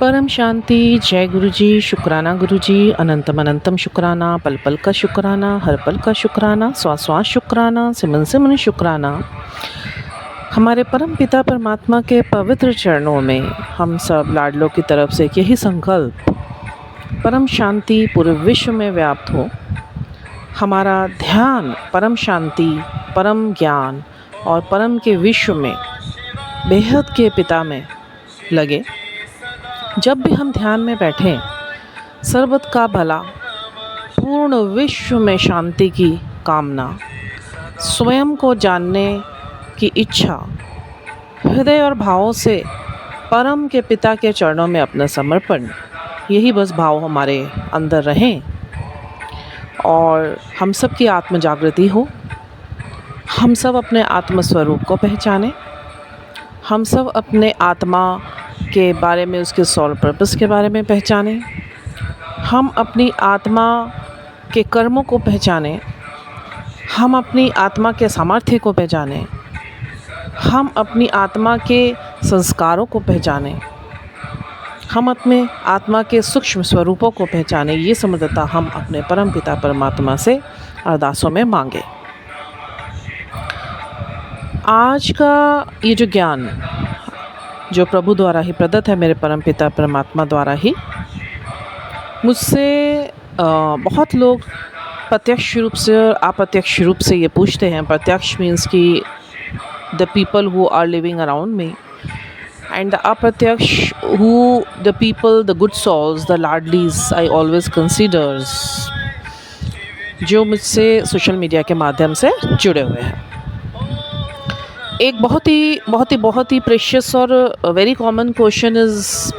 परम शांति। जय गुरु जी, शुक्राना गुरु जी, अनंतम अनंतम शुक्राना, पल पल का शुक्राना, हर पल का शुक्राना, श्वास श्वास शुक्राना, सिमन सिमन शुक्राना। हमारे परम पिता परमात्मा के पवित्र चरणों में हम सब लाडलों की तरफ से यही संकल्प, परम शांति पूरे विश्व में व्याप्त हो। हमारा ध्यान परम शांति, परम ज्ञान और परम के विश्व में, बेहद के पिता में लगे। जब भी हम ध्यान में बैठें, सर्वत का भला, पूर्ण विश्व में शांति की कामना, स्वयं को जानने की इच्छा, हृदय और भावों से परम के पिता के चरणों में अपना समर्पण, यही बस भाव हमारे अंदर रहें और हम सब की आत्म जागृति हो। हम सब अपने आत्म स्वरूप को पहचानें। हम सब अपने आत्मा के बारे में, उसके सोल पर्पस के बारे में पहचानें। हम अपनी आत्मा के कर्मों को पहचानें। हम अपनी आत्मा के सामर्थ्य को पहचानें। हम अपनी आत्मा के संस्कारों को पहचानें। हम अपने आत्मा के सूक्ष्म स्वरूपों को पहचानें। ये समर्थता हम अपने परम पिता परमात्मा से अरदासों में मांगे। आज का ये जो ज्ञान जो प्रभु द्वारा ही प्रदत्त है, मेरे परम पिता परमात्मा द्वारा ही, मुझसे बहुत लोग प्रत्यक्ष रूप से और अप्रत्यक्ष रूप से ये पूछते हैं। प्रत्यक्ष मीन्स कि the people who are living around me, and the अप्रत्यक्ष who the people, the good souls, the लाडलीज आई ऑलवेज कंसीडर्स, जो मुझसे सोशल मीडिया के माध्यम से जुड़े हुए हैं। एक बहुत ही प्रेशियस और very common question is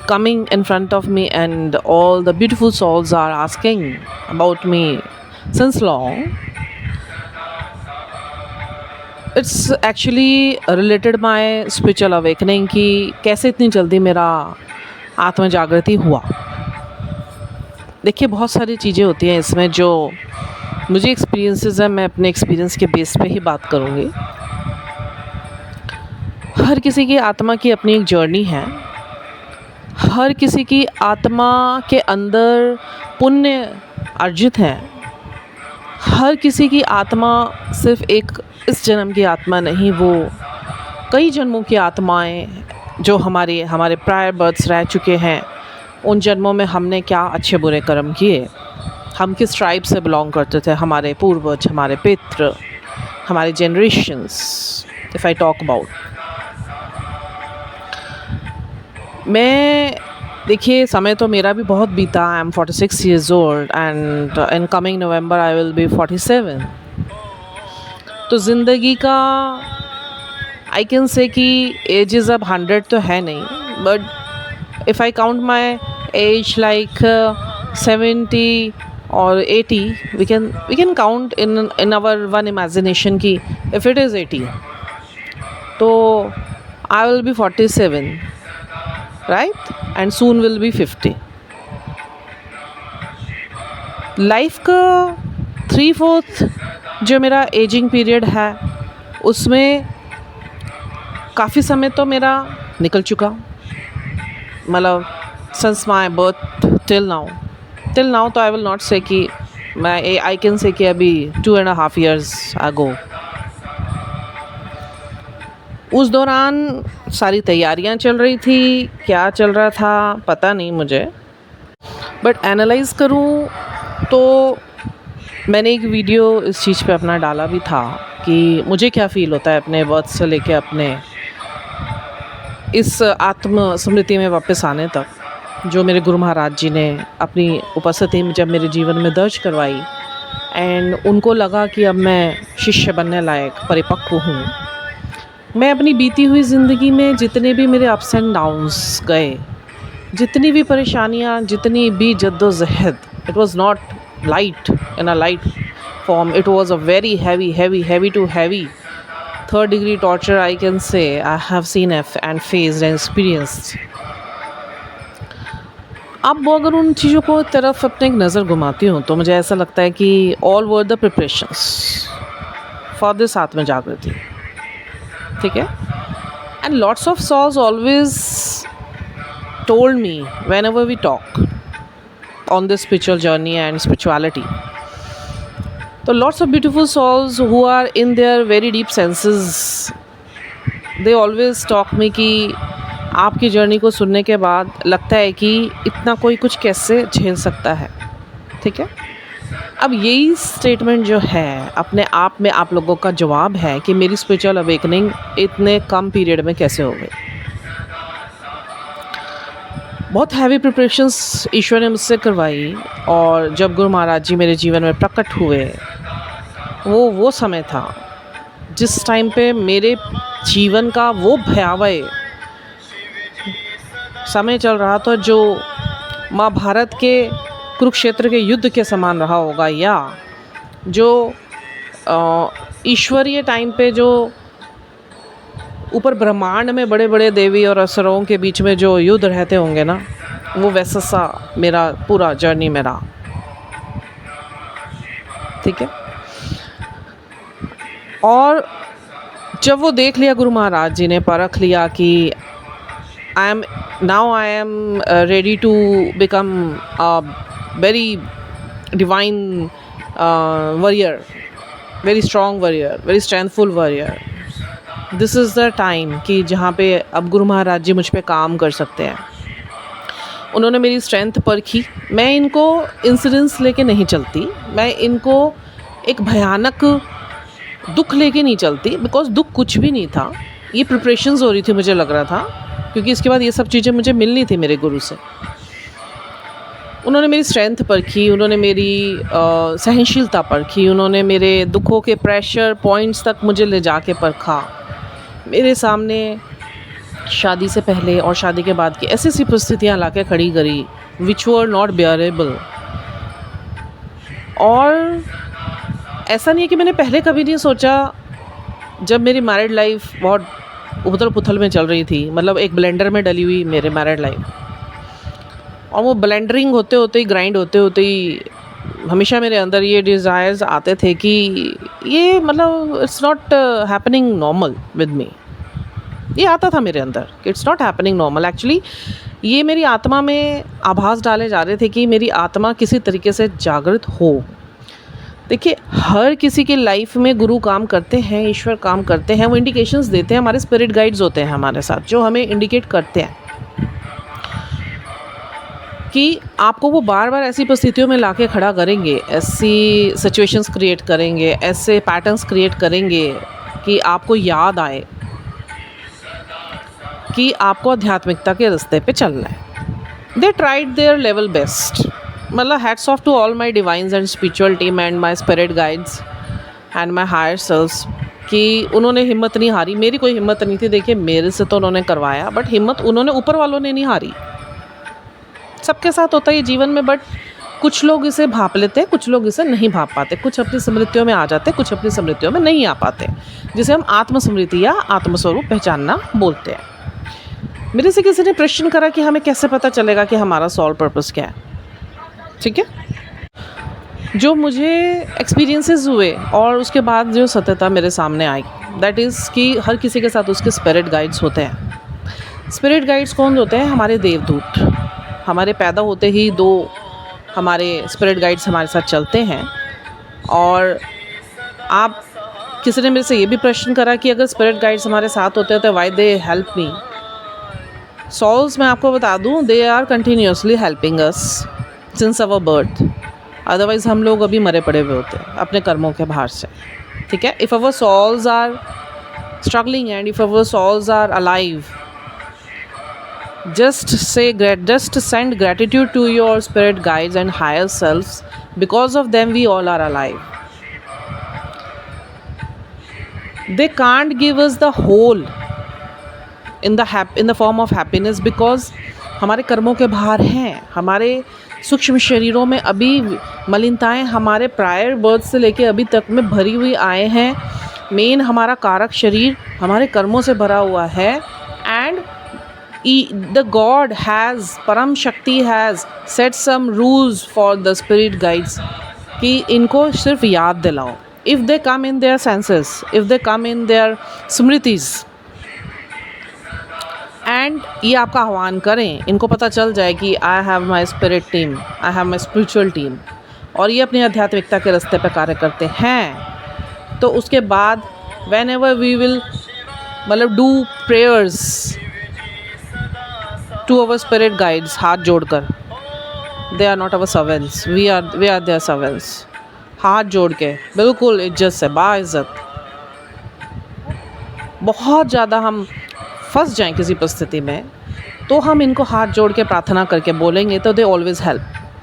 coming in front of me, and all the beautiful souls are asking about me since long. It's actually related my spiritual awakening कि कैसे इतनी जल्दी मेरा आत्म जागृति हुआ। देखिए, बहुत सारी चीज़ें होती हैं इसमें जो मुझे एक्सपीरियंसेस हैं। मैं अपने एक्सपीरियंस के बेस पे ही बात करूँगी। हर किसी की आत्मा की अपनी एक जर्नी है। हर किसी की आत्मा के अंदर पुण्य अर्जित हैं। हर किसी की आत्मा सिर्फ़ एक इस जन्म की आत्मा नहीं, वो कई जन्मों की आत्माएं जो हमारे प्रायर बर्थ्स रह चुके हैं। उन जन्मों में हमने क्या अच्छे बुरे कर्म किए, हम किस ट्राइब से बिलोंग करते थे, हमारे पूर्वज, हमारे पितृ, हमारे generations, if I talk about. मैं, देखिए, समय तो मेरा भी बहुत बीता। I am 46 years old and in coming November I will be 47. तो ज़िंदगी का आई कैन से कि एजेस अब 100 तो है नहीं, but if I count my age like 70 और 80, we can count in our own imagination की इफ़ इट इज़ 80, तो I will be 47, right? And soon will be 50. Life का 3/4 जो मेरा एजिंग पीरियड है, उसमें काफ़ी समय तो मेरा निकल चुका। मतलब since my birth till now तो आई विल नॉट से कि मैं, आई कैन से कि अभी 2.5 years ago। उस दौरान सारी तैयारियां चल रही थी, क्या चल रहा था पता नहीं मुझे, बट एनालाइज़ करूं तो मैंने एक वीडियो इस चीज़ पे अपना डाला भी था कि मुझे क्या फ़ील होता है अपने बर्थ से लेके अपने इस आत्म स्मृति में वापस आने तक, जो मेरे गुरु महाराज जी ने अपनी उपस्थिति में जब मेरे जीवन में दर्ज करवाई। एंड उनको लगा कि अब मैं शिष्य बनने लायक परिपक्व हूँ। मैं अपनी बीती हुई ज़िंदगी में जितने भी मेरे अप्स एंड डाउन्स गए, जितनी भी परेशानियाँ, जितनी भी जद्दोजहद, it was not light in a light form, it was a very heavy too heavy 3rd degree torture I can say I have seen and faced and experienced. अब वो अगर उन चीज़ों को तरफ अपने एक नज़र घुमाती हूँ तो मुझे ऐसा लगता है कि all were the preparations for this आत्म जागृति। ठीक है, and lots of souls always told me whenever we talk on this spiritual journey and spirituality. So lots of beautiful souls who are in their very deep senses, they always talk me कि आपकी journey को सुनने के बाद लगता है कि इतना कोई कुछ कैसे झेल सकता है. ठीक है. अब यही स्टेटमेंट जो है अपने आप में आप लोगों का जवाब है कि मेरी स्पिरिचुअल अवेकनिंग इतने कम पीरियड में कैसे हो गई. बहुत हैवी प्रिपरेशंस ईश्वर ने मुझसे करवाई, और जब गुरु महाराज जी मेरे जीवन में प्रकट हुए, वो समय था जिस टाइम पे मेरे जीवन का वो भयावह समय चल रहा था जो महाभारत के कुरुक्षेत्र के युद्ध के समान रहा होगा, या जो ईश्वरीय टाइम पे जो ऊपर ब्रह्मांड में बड़े बड़े देवी और असुरों के बीच में जो युद्ध रहते होंगे ना, वो वैसा सा मेरा पूरा जर्नी में रहा. ठीक है. और जब वो देख लिया गुरु महाराज जी ने, परख लिया कि I am ready to become very divine warrior, very strong warrior, very strengthful warrior. This is the time कि जहाँ पे अब गुरु महाराज जी मुझ पे काम कर सकते हैं. उन्होंने मेरी स्ट्रेंथ परखी. मैं इनको इंसिडेंस लेके नहीं चलती, मैं इनको एक भयानक दुख लेके नहीं चलती, बिकॉज दुख कुछ भी नहीं था. ये प्रिपरेशंस हो रही थी, मुझे लग रहा था, क्योंकि इसके बाद ये सब चीज़ें मुझे मिलनी थी मेरे गुरु से. उन्होंने मेरी स्ट्रेंथ परखी, उन्होंने मेरी सहनशीलता परखी, उन्होंने मेरे दुखों के प्रेशर पॉइंट्स तक मुझे ले जाके परखा. मेरे सामने शादी से पहले और शादी के बाद की ऐसी ऐसी परिस्थितियाँ ला के खड़ी करी विच वर नॉट बेयरेबल. और ऐसा नहीं है कि मैंने पहले कभी नहीं सोचा, जब मेरी मैरिड लाइफ बहुत उथल पुथल में चल रही थी, मतलब एक ब्लेंडर में डली हुई मेरे मैरिड लाइफ, और वो ब्लेंडरिंग होते होते ही, ग्राइंड होते होते ही हमेशा मेरे अंदर ये डिज़ायर्स आते थे कि ये मतलब it's not happening normal with me. ये आता था मेरे अंदर कि it's not happening normal. Actually ये मेरी आत्मा में आभास डाले जा रहे थे कि मेरी आत्मा किसी तरीके से जागृत हो. देखिए, हर किसी की लाइफ में गुरु काम करते हैं, ईश्वर काम करते हैं, वो इंडिकेशंस देते हैं, हमारे स्पिरिट गाइड्स होते हैं हमारे साथ, जो हमें इंडिकेट करते हैं कि आपको वो बार बार ऐसी परिस्थितियों में लाके खड़ा करेंगे, ऐसी सिचुएशंस क्रिएट करेंगे, ऐसे पैटर्न्स क्रिएट करेंगे कि आपको याद आए कि आपको आध्यात्मिकता के रास्ते पे चलना है. They tried their level best. मतलब hats off to all my divines and spiritual team and my spirit guides and my higher selfs कि उन्होंने हिम्मत नहीं हारी. मेरी कोई हिम्मत नहीं थी. देखिए, मेरे से तो उन्होंने करवाया, बट हिम्मत उन्होंने, ऊपर वालों ने नहीं हारी. सबके साथ होता है जीवन में, बट कुछ लोग इसे भाप लेते हैं, कुछ लोग इसे नहीं भाप पाते, कुछ अपनी स्मृतियों में आ जाते, कुछ अपनी स्मृतियों में नहीं आ पाते, जिसे हम आत्मस्मृति या आत्मस्वरूप पहचानना बोलते हैं. मेरे से किसी ने प्रश्न करा कि हमें कैसे पता चलेगा कि हमारा सोल पर्पस क्या है. ठीक है. जो मुझे एक्सपीरियंसेस हुए और उसके बाद जो सत्यता मेरे सामने आई, दैट इज़ कि हर किसी के साथ उसके स्पिरिट गाइड्स होते हैं. स्पिरिट गाइड्स कौन होते हैं? हमारे देवदूत. हमारे पैदा होते ही 2 हमारे स्पिरिट गाइड्स हमारे साथ चलते हैं. और आप, किसी ने मेरे से ये भी प्रश्न करा कि अगर स्पिरिट गाइड्स हमारे साथ होते हैं तो why they help me. Souls, मैं आपको बता दूं, they are continuously helping us since our birth. Otherwise हम लोग अभी मरे पड़े हुए होते हैं अपने कर्मों के भार से. ठीक है. If our souls are struggling and if our souls are alive, just send gratitude to your spirit guides and higher selves. Because of them we all are alive. They can't give us the whole in the form of happiness, because हमारे कर्मों के भार हैं. हमारे सूक्ष्म शरीरों में अभी मलिनताएं हमारे प्रायर बर्थ से लेके अभी तक में भरी हुई आए हैं. मेन हमारा कारक शरीर हमारे कर्मों से भरा हुआ है. And the God has, Param Shakti has set some rules for the spirit guides कि इनको सिर्फ याद दिलाओ. If they come in their senses, if they come in their smritis and ये आपका आह्वान करें, इनको पता चल जाए कि I have my spirit team, I have my spiritual team, और ये अपनी आध्यात्मिकता के रास्ते पर कार्य करते हैं, तो उसके बाद वेन एवर वी विल मतलब do prayers to our spirit guides, हाथ जोड़कर, they are not our servants, we are their servants, हाथ जोड़ के बिल्कुल इज्जत से, बाइज्जत। बहुत ज़्यादा हम फंस जाएं किसी परिस्थिति में, तो हम इनको हाथ जोड़ के प्रार्थना करके बोलेंगे, तो they always help.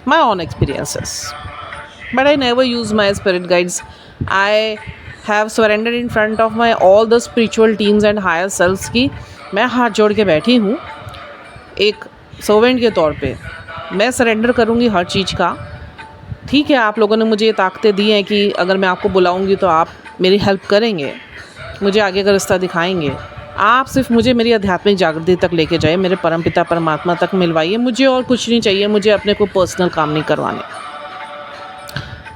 My own experiences, but I never use my spirit guides. I have surrendered in front of my all the spiritual teams and higher selfs की मैं हाथ जोड़ के बैठी हूँ एक सर्वेंट के तौर पे। मैं सरेंडर करूँगी हर चीज़ का। ठीक है, आप लोगों ने मुझे ये ताकतें दी हैं कि अगर मैं आपको बुलाऊँगी तो आप मेरी हेल्प करेंगे, मुझे आगे का रास्ता दिखाएंगे। आप सिर्फ मुझे मेरी आध्यात्मिक जागृति तक लेके जाइए, मेरे परमपिता परमात्मा तक मिलवाइए, मुझे और कुछ नहीं चाहिए, मुझे अपने कोई पर्सनल काम नहीं करवाने।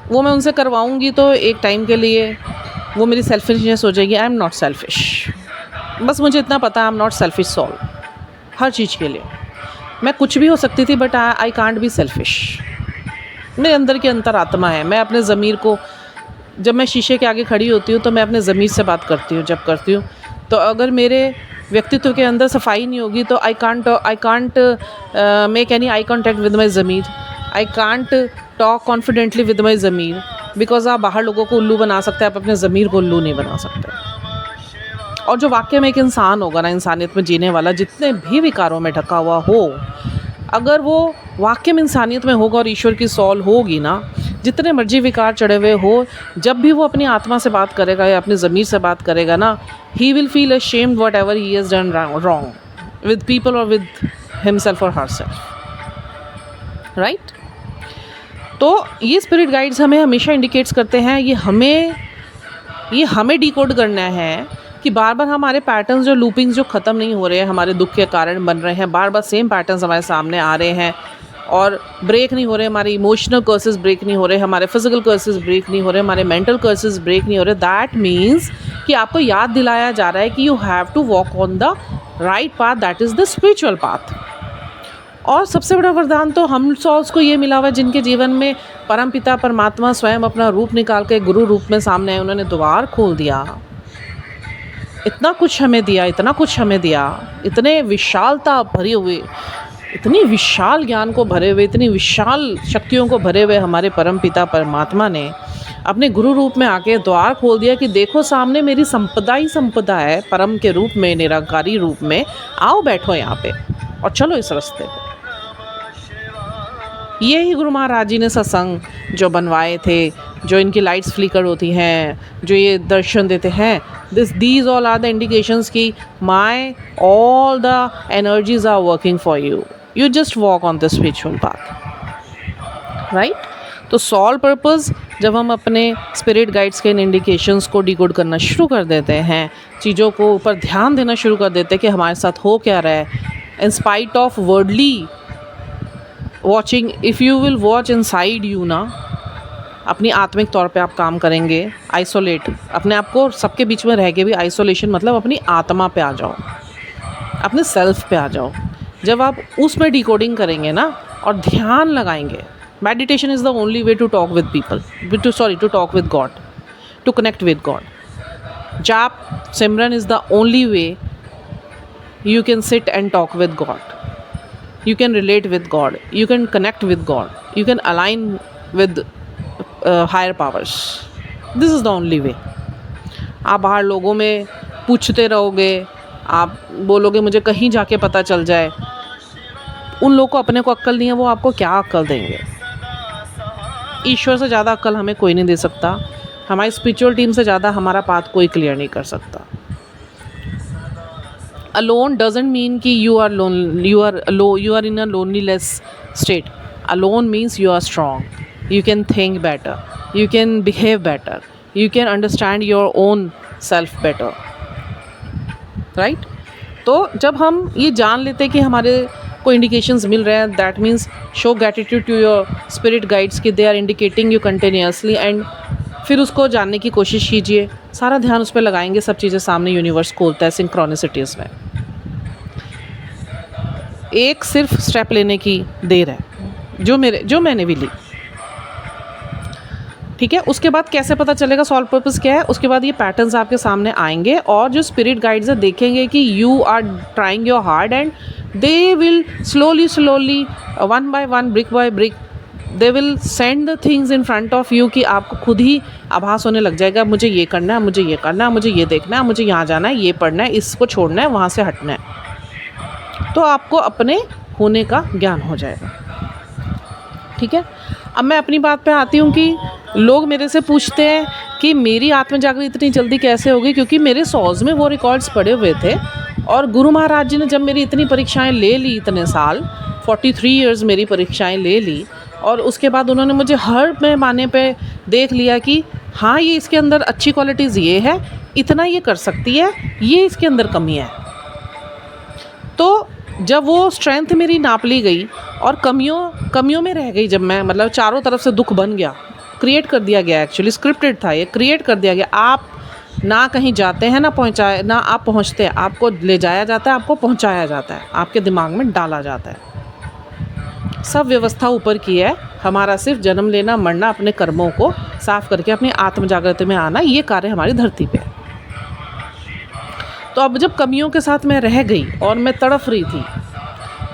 वो मैं उनसे करवाऊँगी तो एक टाइम के लिए वो मेरी सेल्फिशनेस हो जाएगी। आई एम नॉट सेल्फिश, बस मुझे इतना पता है, I am not selfish soul. हर चीज़ के लिए मैं कुछ भी हो सकती थी, but I can't be selfish. मेरे अंदर की अंतरात्मा है। मैं अपने ज़मीर को, जब मैं शीशे के आगे खड़ी होती हूँ तो मैं अपने ज़मीर से बात करती हूँ। जब करती हूँ तो अगर मेरे व्यक्तित्व के अंदर सफाई नहीं होगी तो I can't make any eye contact with my Zamir, I can't talk confidently with my Zamir, because आप बाहर लोगों को उल्लू बना सकते हैं, आप अपने ज़मीर को उल्लू नहीं बना सकते। और जो वाकई में एक इंसान होगा ना, इंसानियत में जीने वाला, जितने भी विकारों में ढका हुआ हो, अगर वो वाकई में इंसानियत में होगा और ईश्वर की सॉल होगी ना, जितने मर्जी विकार चढ़े हुए हो, जब भी वो अपनी आत्मा से बात करेगा या अपनी ज़मीर से बात करेगा ना, he will feel ashamed what ever he has done wrong with people और विद हिमसेल्फ और हरसेल्फ। राइट? तो ये स्पिरिट गाइड्स हमें हमेशा इंडिकेट्स करते हैं, ये हमें डिकोड करना है कि बार बार हमारे पैटर्न्स जो लूपिंग्स जो ख़त्म नहीं हो रहे हैं, हमारे दुख के कारण बन रहे हैं, बार बार सेम पैटर्न्स हमारे सामने आ रहे हैं और ब्रेक नहीं हो रहे। हमारे इमोशनल कर्सेस ब्रेक नहीं हो रहे, हमारे फिजिकल कर्सेस ब्रेक नहीं हो रहे, हमारे मेंटल कर्सेस ब्रेक नहीं हो रहे। दैट मीन्स कि आपको याद दिलाया जा रहा है कि you have to walk on the right path, that is the spiritual path. और सबसे बड़ा वरदान तो हम सॉल्स को ये मिला हुआ है जिनके जीवन में परमपिता परमात्मा स्वयं अपना रूप निकाल के गुरु रूप में सामने आए, उन्होंने द्वार खोल दिया, इतना कुछ हमें दिया, इतना कुछ हमें दिया, इतने विशालता भरे हुए, इतनी विशाल ज्ञान को भरे हुए, इतनी विशाल शक्तियों को भरे हुए हमारे परमपिता परमात्मा ने अपने गुरु रूप में आके द्वार खोल दिया कि देखो सामने मेरी संपदा ही संपदा है, परम के रूप में, निराकारी रूप में, आओ बैठो यहाँ पे और चलो इस रास्ते पे। ये ही गुरु महाराज जी ने सत्संग जो बनवाए थे, जो इनकी लाइट्स फ्लिकर होती हैं, जो ये दर्शन देते हैं, these all are the indications कि my all the energies are working for you, you just walk on the spiritual path, right? तो सॉल पर्पस जब हम अपने स्पिरिट गाइड्स के इन इंडिकेशंस को डिकोड करना शुरू कर देते हैं, चीज़ों को ऊपर ध्यान देना शुरू कर देते हैं कि हमारे साथ हो क्या रहा है, in spite of worldly watching, if you will watch inside you ना, अपनी आत्मिक तौर पे आप काम करेंगे, आइसोलेट अपने आप को, सबके बीच में रह के भी आइसोलेशन मतलब अपनी आत्मा पे आ जाओ, अपने सेल्फ पे आ जाओ। जब आप उसमें डिकोडिंग करेंगे ना और ध्यान लगाएंगे, meditation is the only way to talk with people, to talk with God, to connect with God. जाप सिमरन is the only way you can sit and talk with God, you can relate with God, you can connect with God, you can align with higher powers. This is the only way. आप बाहर लोगों में पूछते रहोगे, आप बोलोगे मुझे कहीं जाके पता चल जाए, उन लोगों को अपने को अक्ल नहीं है, वो आपको क्या अक्ल देंगे। ईश्वर से ज़्यादा अक्ल हमें कोई नहीं दे सकता, हमारी स्पिरिचुअल टीम से ज़्यादा हमारा पाथ कोई क्लियर नहीं कर सकता। Alone doesn't mean कि you are lonely, you are in a loneliness state. Alone means you are strong, you can think better, you can behave better, you can understand your own self better, right? तो जब हम ये जान लेते हैं कि हमारे को इंडिकेशंस मिल रहे हैं, that means show gratitude to your spirit guides कि they are indicating you continuously, and फिर उसको जानने की कोशिश कीजिए, सारा ध्यान उस पर लगाएंगे, सब चीज़ें सामने यूनिवर्स खोलता है सिंक्रोनिसिटीज़ में। एक सिर्फ स्टेप लेने की देर है, जो मैंने भी ली। ठीक है, उसके बाद कैसे पता चलेगा सॉल्व पर्पस क्या है? उसके बाद ये पैटर्न्स आपके सामने आएंगे और जो स्पिरिट गाइड्स है देखेंगे कि you are trying your hard and they will slowly one by one, brick by brick, they will send the things in front of you कि आपको खुद ही आभास होने लग जाएगा मुझे ये करना है, मुझे ये करना है, मुझे ये देखना है, मुझे यहाँ जाना है, ये पढ़ना है, इसको छोड़ना है, वहाँ से हटना है। तो आपको अपने होने का ज्ञान हो जाएगा। ठीक है, अब मैं अपनी बात पे आती हूँ कि लोग मेरे से पूछते हैं कि मेरी आत्म जागृति इतनी जल्दी कैसे होगी, क्योंकि मेरे सॉल्स में वो रिकॉर्ड्स पड़े हुए थे और गुरु महाराज जी ने जब मेरी इतनी परीक्षाएं ले ली, इतने साल 43 इयर्स मेरी परीक्षाएं ले ली, और उसके बाद उन्होंने मुझे हर पैमाने पे देख लिया कि हाँ ये इसके अंदर अच्छी क्वालिटीज़ ये है, इतना ये कर सकती है, ये इसके अंदर कमी है। तो जब वो स्ट्रेंथ मेरी नाप ली गई और कमियों में रह गई, जब मैं मतलब चारों तरफ से दुख बन गया, क्रिएट कर दिया गया, एक्चुअली स्क्रिप्टेड था ये, क्रिएट कर दिया गया। आप ना कहीं जाते हैं ना आप पहुंचते हैं, आपको ले जाया जाता है, आपको पहुंचाया जाता है, आपके दिमाग में डाला जाता है। सब व्यवस्था ऊपर की है, हमारा सिर्फ जन्म लेना, मरना, अपने कर्मों को साफ करके अपनी आत्म जागृति में आना, ये कार्य हमारी धरती पे है। तो अब जब कमियों के साथ मैं रह गई और मैं तड़फ रही थी,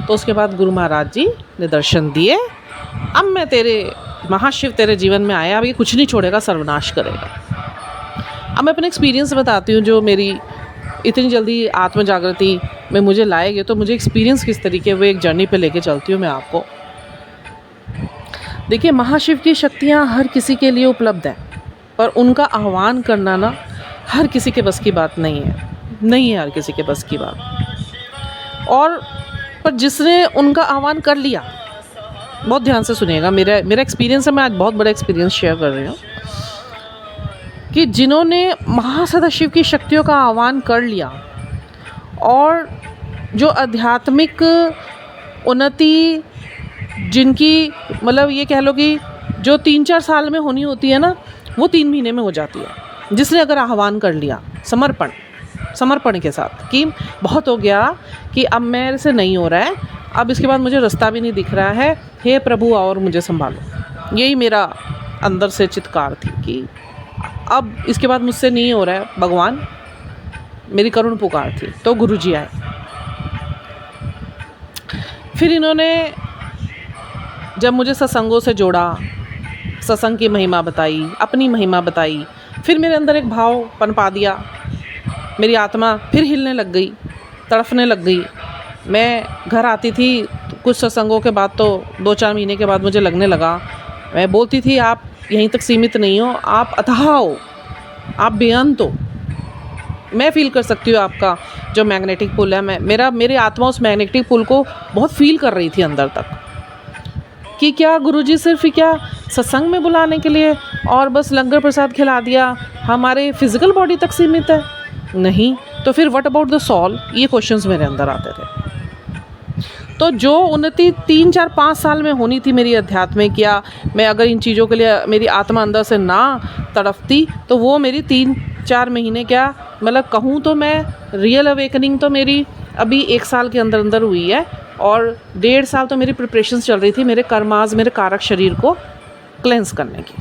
तो उसके बाद गुरु महाराज जी ने दर्शन दिए, अब मैं तेरे महाशिव तेरे जीवन में आया, अब ये कुछ नहीं छोड़ेगा, सर्वनाश करेगा। अब मैं अपने एक्सपीरियंस बताती हूँ जो मेरी इतनी जल्दी आत्म जागृति में मुझे लाएगी, तो मुझे एक्सपीरियंस किस तरीके वो एक जर्नी पे लेके चलती हूँ मैं आपको। देखिए, महाशिव की शक्तियाँ हर किसी के लिए उपलब्ध है, पर उनका आह्वान करना ना हर किसी के बस की बात नहीं है हर किसी के बस की बात। और पर जिसने उनका आह्वान कर लिया, बहुत ध्यान से सुनिएगा, मेरा एक्सपीरियंस है, मैं आज बहुत बड़ा एक्सपीरियंस शेयर कर रही हूँ कि जिन्होंने महासदाशिव की शक्तियों का आह्वान कर लिया और जो आध्यात्मिक उन्नति जिनकी मतलब ये कह लो कि जो 3-4 साल में होनी होती है ना, वो 3 महीने में हो जाती है, जिसने अगर आह्वान कर लिया समर्पण के साथ कि बहुत हो गया, कि अब मेरे से नहीं हो रहा है, अब इसके बाद मुझे रास्ता भी नहीं दिख रहा है, हे प्रभु और मुझे संभालो। यही मेरा अंदर से चित्कार थी कि अब इसके बाद मुझसे नहीं हो रहा है भगवान, मेरी करुण पुकार थी। तो गुरुजी आए, फिर इन्होंने जब मुझे सत्संगों से जोड़ा, सत्संग की महिमा बताई, अपनी महिमा बताई, फिर मेरे अंदर एक भाव पनपा दिया, मेरी आत्मा फिर हिलने लग गई, तड़फने लग गई। मैं घर आती थी कुछ सत्संगों के बाद, तो 2-4 महीने के बाद मुझे लगने लगा, मैं बोलती थी आप यहीं तक सीमित नहीं हो, आप अथाह हो, आप बेअंत हो। मैं फ़ील कर सकती हूँ आपका जो मैग्नेटिक पुल है, मेरी आत्मा उस मैग्नेटिक पुल को बहुत फ़ील कर रही थी अंदर तक, कि क्या गुरुजी सिर्फ क्या सत्संग में बुलाने के लिए और बस लंगर प्रसाद खिला दिया, हमारे फिज़िकल बॉडी तक सीमित है? नहीं। तो फिर व्हाट अबाउट द सॉल, ये क्वेश्चंस मेरे अंदर आते थे। तो जो उन्नति 3-4-5 साल में होनी थी मेरी अध्यात्म में, क्या मैं अगर इन चीज़ों के लिए मेरी आत्मा अंदर से ना तड़फती, तो वो मेरी 3-4 महीने क्या मतलब कहूँ तो मैं रियल अवेकनिंग तो मेरी अभी 1 साल के अंदर हुई है, और 1.5 साल तो मेरी प्रिपरेशंस चल रही थी मेरे कर्माज, मेरे कारक शरीर को क्लेंस करने की,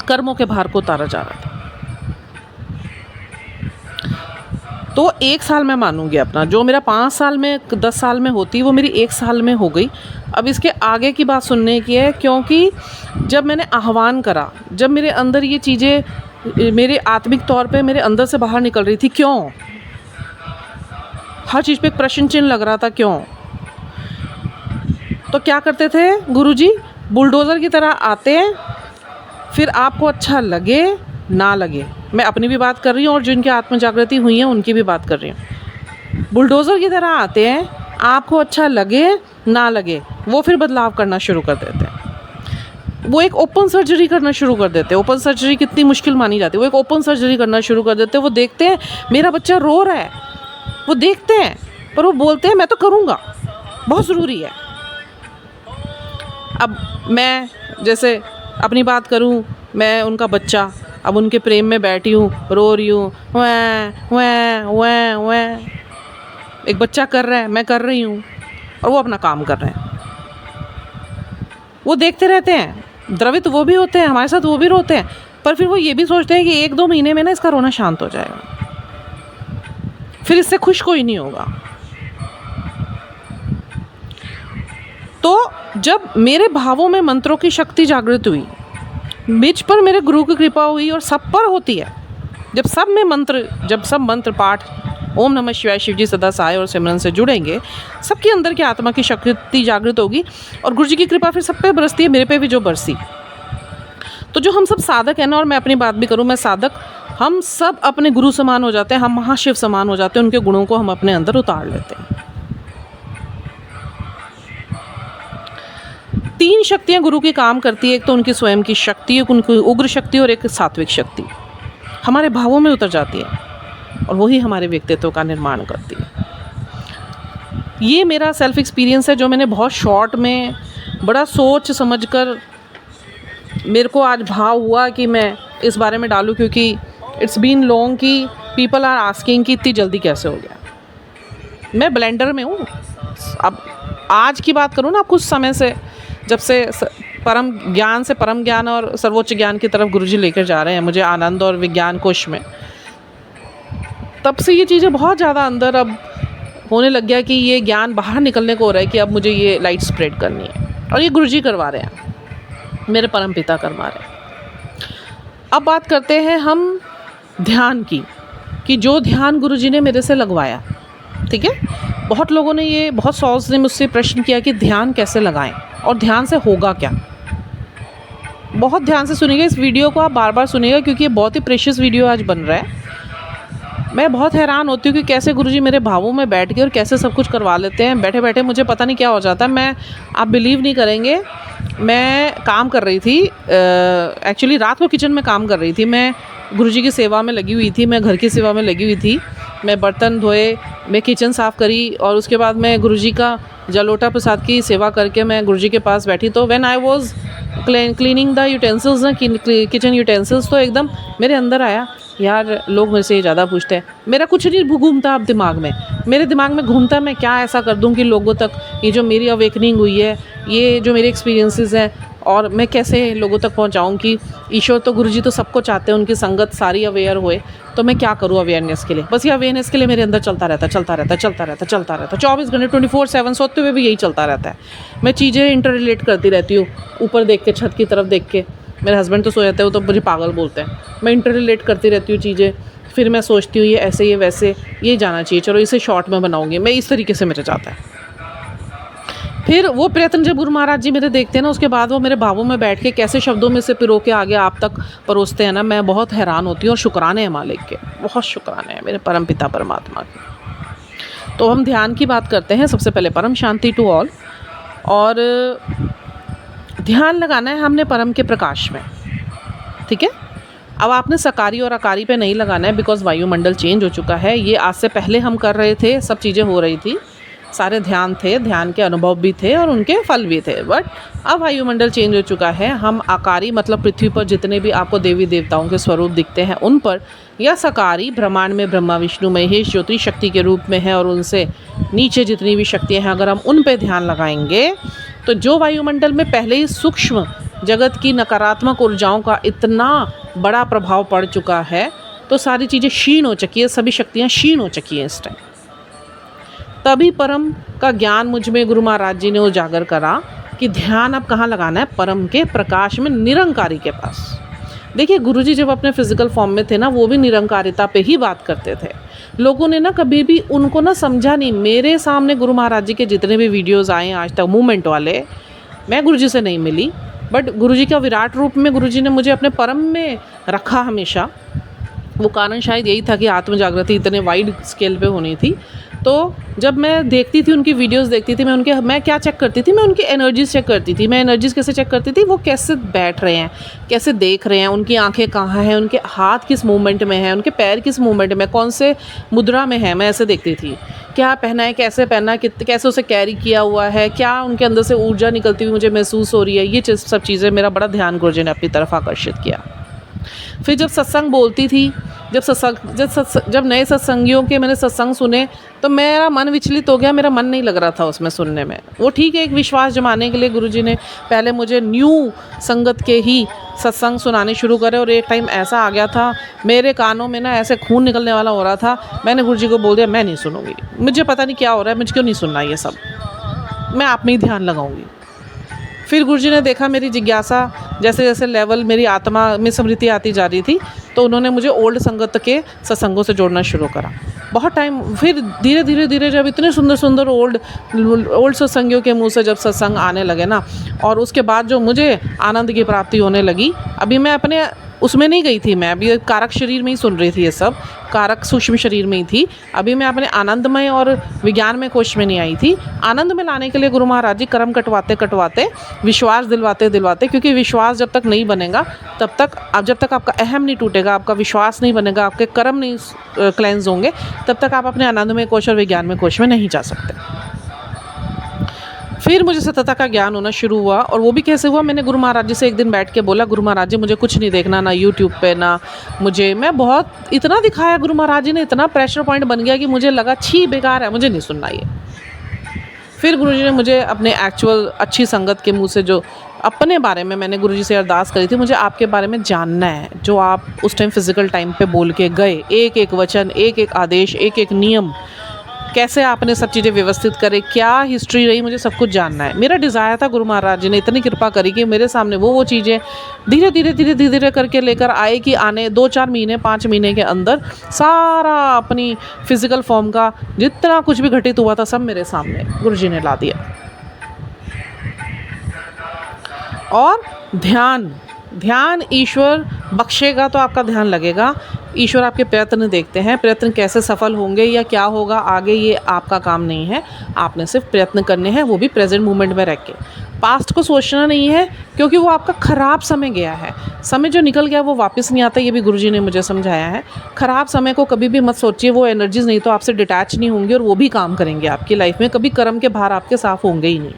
कर्मों के भार को उतारा जा रहा था। तो 1 साल मैं मानूंगी अपना, जो मेरा 5 साल में 10 साल में होती वो मेरी 1 साल में हो गई। अब इसके आगे की बात सुनने की है, क्योंकि जब मैंने आह्वान करा, जब मेरे अंदर ये चीज़ें मेरे आत्मिक तौर पे मेरे अंदर से बाहर निकल रही थी, क्यों हर चीज़ पे एक प्रश्न चिन्ह लग रहा था, क्यों? तो क्या करते थे गुरुजी, बुलडोज़र की तरह आते हैं, फिर आपको अच्छा लगे ना लगे, मैं अपनी भी बात कर रही हूँ और जिनकी आत्म जागृति हुई है उनकी भी बात कर रही हूँ। बुलडोज़र की तरह आते हैं, आपको अच्छा लगे ना लगे, वो फिर बदलाव करना शुरू कर देते हैं। वो एक ओपन सर्जरी करना शुरू कर देते हैं। ओपन सर्जरी कितनी मुश्किल मानी जाती है, वो एक ओपन सर्जरी करना शुरू कर देते हैं। वो देखते हैं मेरा बच्चा रो रहा है, वो देखते हैं, पर वो बोलते हैं मैं तो करूँगा, बहुत ज़रूरी है। अब मैं जैसे अपनी बात करूँ, मैं उनका बच्चा, अब उनके प्रेम में बैठी हूँ, रो रही हूँ, वै वै वै वै, एक बच्चा कर रहा है, मैं कर रही हूँ, और वो अपना काम कर रहे हैं। वो देखते रहते हैं, द्रवित वो भी होते हैं, हमारे साथ वो भी रोते हैं, पर फिर वो ये भी सोचते हैं कि 1-2 महीने में ना इसका रोना शांत हो जाएगा, फिर इससे खुश कोई नहीं होगा। तो जब मेरे भावों में मंत्रों की शक्ति जागृत हुई, मुझ पर मेरे गुरु की कृपा हुई और सब पर होती है, जब सब मंत्र पाठ ओम नमः शिवाय शिव जी सदा सहाय और सिमरन से जुड़ेंगे, सबके अंदर की आत्मा की शक्ति जागृत होगी और गुरु जी की कृपा फिर सब पे बरसती है, मेरे पे भी जो बरसी। तो जो हम सब साधक हैं ना, और मैं अपनी बात भी करूँ, मैं साधक, हम सब अपने गुरु समान हो जाते हैं, हम महाशिव समान हो जाते हैं, उनके गुणों को हम अपने अंदर उतार लेते हैं। 3 शक्तियाँ गुरु की काम करती है, एक तो उनकी स्वयं की शक्ति, एक उनकी उग्र शक्ति और एक सात्विक शक्ति हमारे भावों में उतर जाती है और वही हमारे व्यक्तित्व का निर्माण करती है। ये मेरा सेल्फ एक्सपीरियंस है जो मैंने बहुत शॉर्ट में बड़ा सोच समझकर मेरे को आज भाव हुआ कि मैं इस बारे में डालूं, क्योंकि इट्स बीन लॉन्ग कि पीपल आर आस्किंग कि इतनी जल्दी कैसे हो गया। मैं ब्लेंडर में हूँ। अब आज की बात करूँ ना, कुछ समय से जब से परम ज्ञान और सर्वोच्च ज्ञान की तरफ गुरुजी लेकर जा रहे हैं मुझे आनंद और विज्ञान कोश में, तब से ये चीज़ें बहुत ज़्यादा अंदर अब होने लग गया कि ये ज्ञान बाहर निकलने को हो रहा है कि अब मुझे ये लाइट स्प्रेड करनी है, और ये गुरुजी करवा रहे हैं, मेरे परम पिता करवा रहे हैं। अब बात करते हैं हम ध्यान की, कि जो ध्यान गुरुजी ने मेरे से लगवाया, ठीक है। बहुत लोगों ने ये बहुत सॉल्स ने मुझसे प्रश्न किया कि ध्यान कैसे लगाएं और ध्यान से होगा क्या। बहुत ध्यान से सुनिएगा इस वीडियो को, आप बार बार सुनिएगा, क्योंकि ये बहुत ही प्रेशियस वीडियो आज बन रहा है। मैं बहुत हैरान होती हूँ कि कैसे गुरुजी मेरे भावों में बैठ के और कैसे सब कुछ करवा लेते हैं। बैठे बैठे मुझे पता नहीं क्या हो जाता है। आप बिलीव नहीं करेंगे, मैं काम कर रही थी, एक्चुअली रात को किचन में काम कर रही थी। मैं गुरुजी की सेवा में लगी हुई थी, मैं घर की सेवा में लगी हुई थी। मैं बर्तन धोए, मैं किचन साफ़ करी और उसके बाद मैं गुरुजी का जलोटा प्रसाद की सेवा करके मैं गुरुजी के पास बैठी। तो when I was cleaning the utensils ना, किचन यूटेंसिल्स, तो एकदम मेरे अंदर आया, यार लोग मेरे से ये ज़्यादा पूछते हैं। मेरा कुछ नहीं घूमता अब दिमाग में, मेरे दिमाग में घूमता मैं क्या ऐसा कर दूं कि लोगों तक ये जो मेरी अवेकनिंग हुई है, ये जो मेरे एक्सपीरियंसेस हैं, और मैं कैसे लोगों तक पहुंचाऊं कि ईश्वर तो गुरुजी तो सबको चाहते हैं, उनकी संगत सारी अवेयर होए, तो मैं क्या करूं अवेयरनेस के लिए। बस ये अवेयरनेस के लिए मेरे अंदर चलता रहता 24 घंटे 24/7 सोते हुए भी यही चलता रहता है। मैं चीज़ें इंटर रिलेट करती रहती हूँ, ऊपर देख के, छत की तरफ देख के। मेरे हस्बैंड तो सो जाते हैं, वो तो मुझे पागल बोलते हैं। मैं इंटर रिलेट करती रहती हूँ चीज़ें, फिर मैं सोचती हूँ ये ऐसे, ये वैसे, ये जाना चाहिए, चलो इसे शॉर्ट में बनाऊँगी मैं, इस तरीके से मेरे जाता है। फिर वो प्रयत्न जब गुरु महाराज जी मेरे देखते हैं ना, उसके बाद वो मेरे भावों में बैठ के कैसे शब्दों में से पिरो के आगे आप तक परोसते हैं ना, मैं बहुत हैरान होती हूँ। और शुक्राने हैं मालिक के, बहुत शुक्राने हैं मेरे परम पिता परमात्मा के। तो हम ध्यान की बात करते हैं। सबसे पहले परम शांति टू ऑल, और ध्यान लगाना है हमने परम के प्रकाश में, ठीक है। अब आपने सकारी और अकारी पे नहीं लगाना है, बिकॉज वायुमंडल चेंज हो चुका है। ये आज से पहले हम कर रहे थे, सब चीज़ें हो रही थी, सारे ध्यान थे, ध्यान के अनुभव भी थे और उनके फल भी थे। बट अब वायुमंडल चेंज हो चुका है। हम आकारी मतलब पृथ्वी पर जितने भी आपको देवी देवताओं के स्वरूप दिखते हैं उन पर, या सकारी ब्रह्मांड में ब्रह्मा विष्णु महेश ज्योति शक्ति के रूप में है, और उनसे नीचे जितनी भी शक्तियाँ हैं, अगर हम उन पर ध्यान लगाएंगे तो जो वायुमंडल में पहले ही सूक्ष्म जगत की नकारात्मक ऊर्जाओं का इतना बड़ा प्रभाव पड़ चुका है, तो सारी चीज़ें क्षीण हो चुकी है, सभी शक्तियाँ क्षीण हो चुकी हैं इस टाइम। तभी परम का ज्ञान मुझ में गुरु महाराज जी ने उजागर करा कि ध्यान अब कहाँ लगाना है, परम के प्रकाश में, निरंकारी के पास। देखिए गुरुजी जब अपने फिजिकल फॉर्म में थे ना, वो भी निरंकारिता पे ही बात करते थे। लोगों ने ना कभी भी उनको ना समझा नहीं। मेरे सामने गुरु महाराज जी के जितने भी वीडियोज़ आए आज तक मूवमेंट वाले, मैं गुरुजी से नहीं मिली, बट गुरुजी का विराट रूप में गुरुजी ने मुझे अपने परम में रखा हमेशा। वो कारण शायद यही था कि आत्म जागृति इतने वाइड स्केल पे होनी थी। तो जब मैं देखती थी उनकी वीडियोस देखती थी, मैं क्या चेक करती थी, मैं उनकी एनर्जीज चेक करती थी। मैं एनर्जीज कैसे चेक करती थी, वो कैसे बैठ रहे हैं, कैसे देख रहे हैं, उनकी आंखें कहाँ हैं, उनके हाथ किस मूवमेंट में है, उनके पैर किस मूवमेंट में, कौन से मुद्रा में है, मैं ऐसे देखती थी। क्या पहना है, कैसे पहना है, कैसे उसे कैरी किया हुआ है, क्या उनके अंदर से ऊर्जा निकलती हुई मुझे महसूस हो रही है, ये सब चीज़ें मेरा बड़ा ध्यान गुरुजी ने अपनी तरफ आकर्षित किया। फिर जब सत्संग बोलती थी, जब नए सत्संगियों के मैंने सत्संग सुने तो मेरा मन विचलित हो गया, मेरा मन नहीं लग रहा था उसमें सुनने में। वो ठीक है, एक विश्वास जमाने के लिए गुरुजी ने पहले मुझे न्यू संगत के ही सत्संग सुनाने शुरू करे, और एक टाइम ऐसा आ गया था मेरे कानों में ना ऐसे खून निकलने वाला हो रहा था। मैंने गुरुजी को बोल दिया मैं नहीं सुनूंगी, मुझे पता नहीं क्या हो रहा है, मुझे क्यों नहीं सुनना ये सब, मैं आप में ही ध्यान लगाऊंगी। फिर गुरुजी ने देखा मेरी जिज्ञासा, जैसे जैसे लेवल मेरी आत्मा में समृद्धि आती जा रही थी, तो उन्होंने मुझे ओल्ड संगत के सत्संगों से जोड़ना शुरू करा। बहुत टाइम फिर धीरे धीरे जब इतने सुंदर सुंदर ओल्ड सत्संगियों के मुंह से जब सत्संग आने लगे ना, और उसके बाद जो मुझे आनंद की प्राप्ति होने लगी, अभी मैं अपने उसमें नहीं गई थी, मैं अभी कारक शरीर में ही सुन रही थी, ये सब कारक सूक्ष्म शरीर में ही थी। अभी मैं अपने आनंदमय और विज्ञान में कोश में नहीं आई थी। आनंद में लाने के लिए गुरु महाराज जी कर्म कटवाते कटवाते, विश्वास दिलवाते दिलवाते, क्योंकि विश्वास जब तक नहीं बनेगा तब तक, अब जब तक आपका अहम नहीं टूटेगा, आपका विश्वास नहीं बनेगा, आपके कर्म नहीं क्लेंस होंगे, तब तक आप अपने आनंदमय कोश और विज्ञान में कोश में नहीं जा सकते। फिर मुझे सतता का ज्ञान होना शुरू हुआ, और वो भी कैसे हुआ, मैंने गुरु महाराज जी से एक दिन बैठ के बोला, गुरु महाराज जी मुझे कुछ नहीं देखना, ना यूट्यूब पे ना मुझे, मैं बहुत इतना दिखाया गुरु महाराज जी ने, इतना प्रेशर पॉइंट बन गया कि मुझे लगा छी बेकार है, मुझे नहीं सुनना ये। फिर गुरु जी ने मुझे अपने एक्चुअल अच्छी संगत के मुँह से, जो अपने बारे में मैंने गुरु जी से अरदास करी थी, मुझे आपके बारे में जानना है, जो आप उस टाइम फिजिकल टाइम पे बोल के गए, एक एक वचन, एक एक आदेश, एक एक नियम, कैसे आपने सब चीज़ें व्यवस्थित करे, क्या हिस्ट्री रही, मुझे सब कुछ जानना है। मेरा डिज़ायर था, गुरु महाराज जी ने इतनी कृपा करी कि मेरे सामने वो चीज़ें धीरे धीरे करके लेकर आए कि आने 2-4 महीने 5 महीने के अंदर सारा अपनी फिज़िकल फॉर्म का जितना कुछ भी घटित हुआ था सब मेरे सामने गुरु जी ने ला दिया। और ध्यान ईश्वर बख्शेगा तो आपका ध्यान लगेगा। ईश्वर आपके प्रयत्न देखते हैं, प्रयत्न कैसे सफल होंगे या क्या होगा आगे, ये आपका काम नहीं है। आपने सिर्फ प्रयत्न करने हैं, वो भी प्रेजेंट मोमेंट में रह के। पास्ट को सोचना नहीं है, क्योंकि वो आपका ख़राब समय गया है। समय जो निकल गया वो वापस नहीं आता, ये भी गुरुजी ने मुझे समझाया है। ख़राब समय को कभी भी मत सोचिए, वो एनर्जीज़ नहीं तो आपसे डिटैच नहीं होंगी और वो भी काम करेंगे आपकी लाइफ में। कभी कर्म के भार आपके साफ होंगे ही नहीं।